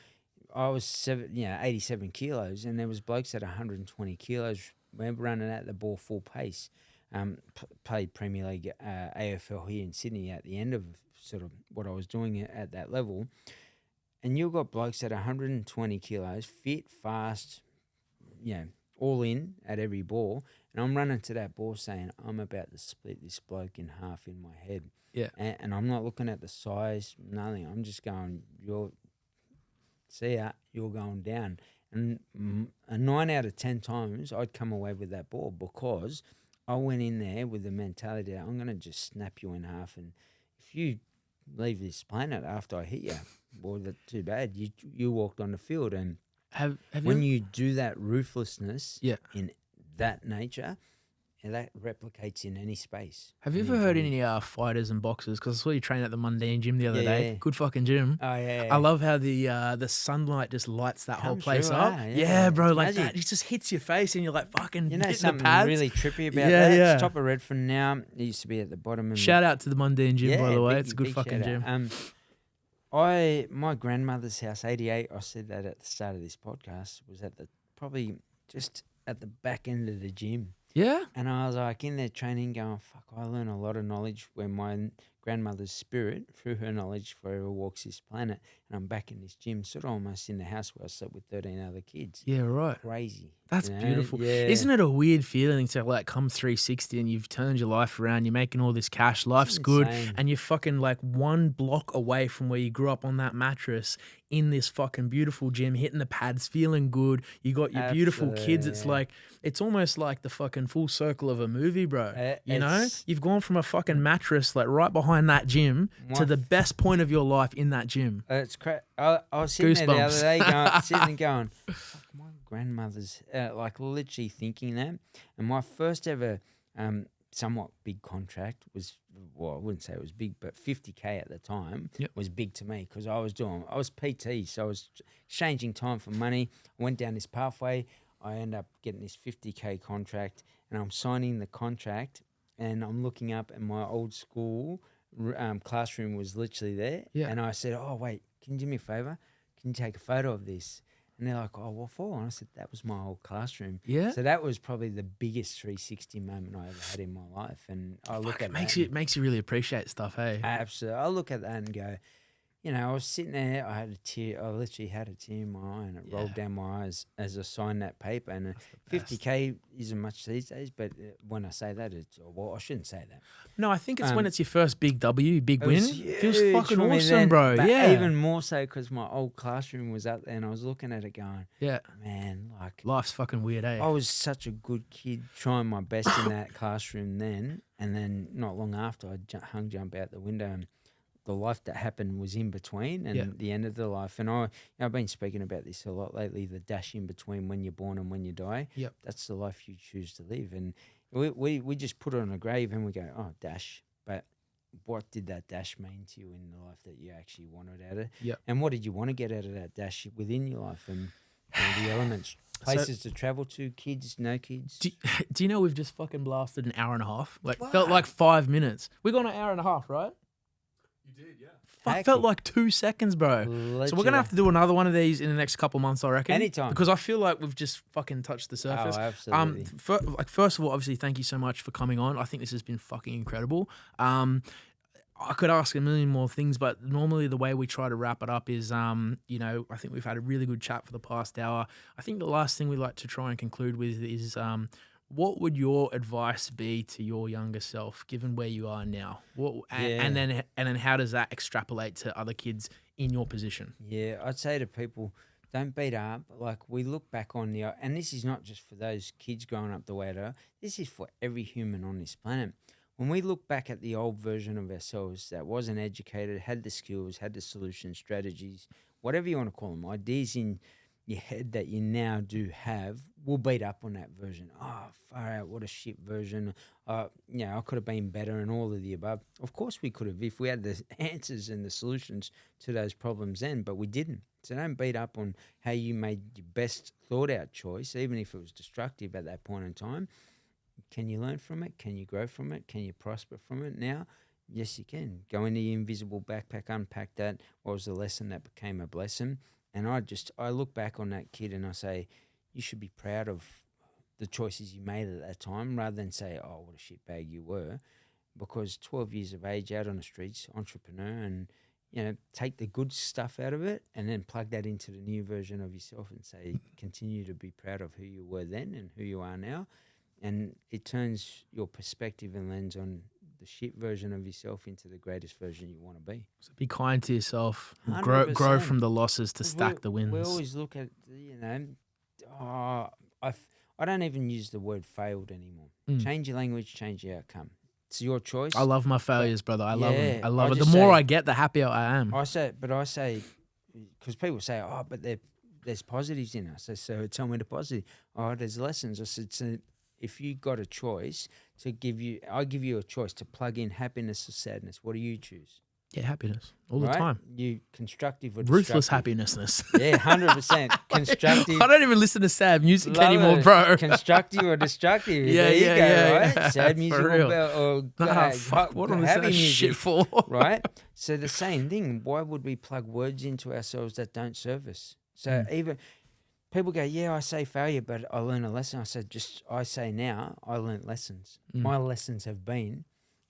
I was 87 kilos, and there was blokes at 120 kilos. We're running at the ball full pace. Played Premier League AFL here in Sydney at the end of sort of what I was doing at that level. And you've got blokes at 120 kilos, fit, fast, all in at every ball. And I'm running to that ball saying, I'm about to split this bloke in half in my head. Yeah. And I'm not looking at the size, nothing. I'm just going, you're going down. And 9 out of 10 times I'd come away with that ball because I went in there with the mentality that I'm going to just snap you in half. And if you leave this planet after I hit you, well, that's too bad. You walked on the field. And when you do that ruthlessness in that nature, and that replicates in any space. Have you ever heard any fighters and boxers? Because I saw you train at the Mundine gym the other day. Yeah. Good fucking gym. Oh, yeah. I love how the sunlight just lights that whole place through, up. yeah. Bro, like Imagine. that. It just hits your face and you're like fucking You know hitting something the pads. really trippy about Yeah, that? yeah. It's top of Redfern now. It used to be at the bottom. And Shout out to the Mundine gym, by the way. big- It's a good big fucking shout out. gym. My grandmother's house, 88, I said that at the start of this podcast, was at probably just at the back end of the gym. Yeah? And I was like in there training going, fuck, I learn a lot of knowledge when my grandmother's spirit, through her knowledge, forever walks this planet. And I'm back in this gym, sort of almost in the house where I slept with 13 other kids. Yeah, right. Crazy. That's you know? beautiful. Yeah. Isn't it a weird feeling to like come 360 and you've turned your life around, you're making all this cash, life's good, insane. and you're fucking like one block away from where you grew up on that mattress in this fucking beautiful gym, hitting the pads, feeling good. You got your beautiful kids. It's like, it's almost like the fucking full circle of a movie, bro. You know? You've gone from a fucking mattress like right behind that gym to the best point of your life in that gym. It's crazy. I was sitting there the other day sitting and going, fuck, my grandmother's like literally thinking that. And my first ever somewhat big contract was, well, I wouldn't say it was big, but 50K at the time was big to me because I was PT, so I was exchanging time for money. I went down this pathway. I ended up getting this 50K contract, and I'm signing the contract, and I'm looking up, and my old school classroom was literally there. Yeah. And I said, oh, wait, can you do me a favor? Can you take a photo of this? And they're like, oh, what for? And I said, that was my whole classroom. Yeah. So that was probably the biggest 360 moment I ever had in my life. And I look at that. It makes you really appreciate stuff, hey? Absolutely. I look at that and go, you know, I was sitting there, I had a tear, I literally had a tear in my eye, and it rolled down my eyes as I signed that paper. And 50K isn't much these days, but when I say that, it's, well, I shouldn't say that. No, I think it's when it's your first big W, big win. It feels Huge fucking for me awesome, then, bro. but Yeah. even more so because my old classroom was up there, and I was looking at it going, Yeah. man, like, Life's fucking weird, eh? I was such a good kid trying my best in that classroom then, and then not long after I hung jump out the window, and the life that happened was in between and the end of the life. And I've been speaking about this a lot lately, the dash in between when you're born and when you die. Yep. That's the life you choose to live. And we just put it on a grave and we go, oh, dash. But what did that dash mean to you in the life that you actually wanted out of it? Yep. And what did you want to get out of that dash within your life? And the elements, places to travel to, kids, no kids. Do you know we've just fucking blasted an hour and a half? Like, felt like 5 minutes. We got an hour and a half, right? You did, yeah. Fuck, felt like 2 seconds, bro. So we're going to have to do another one of these in the next couple months, I reckon. Anytime. Because I feel like we've just fucking touched the surface. Oh, absolutely. First of all, obviously, thank you so much for coming on. I think this has been fucking incredible. I could ask a million more things, but normally the way we try to wrap it up is, you know, I think we've had a really good chat for the past hour. I think the last thing we like to try and conclude with is, what would your advice be to your younger self, given where you are now? And then how does that extrapolate to other kids in your position? Yeah, I'd say to people, don't beat up. Like, we look back on and this is not just for those kids growing up the way they are. This is for every human on this planet. When we look back at the old version of ourselves that wasn't educated, had the skills, had the solutions, strategies, whatever you want to call them, ideas in your head that you now do have, we'll beat up on that version. Oh, far out, what a shit version. I could have been better and all of the above. Of course we could have if we had the answers and the solutions to those problems then, but we didn't. So don't beat up on how you made your best thought out choice, even if it was destructive at that point in time. Can you learn from it? Can you grow from it? Can you prosper from it now? Yes, you can. Go into the invisible backpack, unpack that. What was the lesson that became a blessing? And I look back on that kid and I say, you should be proud of the choices you made at that time rather than say, oh, what a shitbag you were. Because 12 years of age out on the streets, entrepreneur, and, you know, take the good stuff out of it and then plug that into the new version of yourself and say, continue to be proud of who you were then and who you are now. And it turns your perspective and lens on the shit version of yourself into the greatest version you want to be. So be kind to yourself. 100%. Grow from the losses to stack the wins. We always look at, you know, I don't even use the word failed anymore. Change your language, change your outcome. It's your choice. I love my failures, brother. I love them. I love it. The just more say- I get, the happier I am. I say, because people say, oh, but there's positives in us. So tell me the positive. Oh, there's lessons. I said, so if you got a choice I give you a choice to plug in happiness or sadness. What do you choose? Yeah, happiness all the Right? time. You constructive or Ruthless destructive? happinessness. Yeah, 100%. Constructive. I don't even listen to sad music Love anymore, it. bro. Constructive or destructive. Yeah, there you yeah, go, yeah, right? yeah. Sad For music real. or Fuck, what am I happy saying music, shit for? right? So the same thing. Why would we plug words into ourselves that don't serve us? So even people go, yeah, I say failure, but I learn a lesson. I say now, I learned lessons. My lessons have been.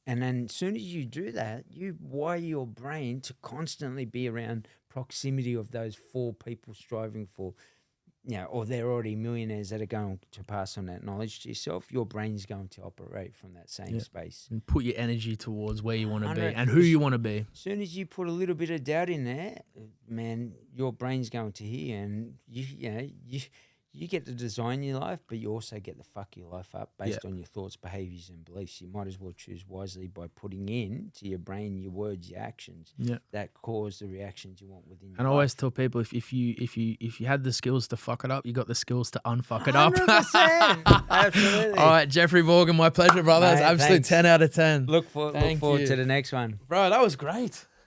And then as soon as you do that, you wire your brain to constantly be around proximity of those 4 people striving for, you know, or they're already millionaires that are going to pass on that knowledge to yourself. Your brain's going to operate from that same space. And put your energy towards where you want to be and who you want to be. As soon as you put a little bit of doubt in there, man, your brain's going to hear, and you get to design your life, but you also get to fuck your life up based on your thoughts, behaviors, and beliefs. You might as well choose wisely by putting in to your brain your words, your actions that cause the reactions you want within. And I always tell people if you had the skills to fuck it up, you got the skills to unfuck it up. 100%. Absolutely. All right, Jeffrey Morgan, my pleasure, brother. It's Mate, absolute thanks. 10 out of 10. Look forward Thank to you. the next one. Bro, that was great.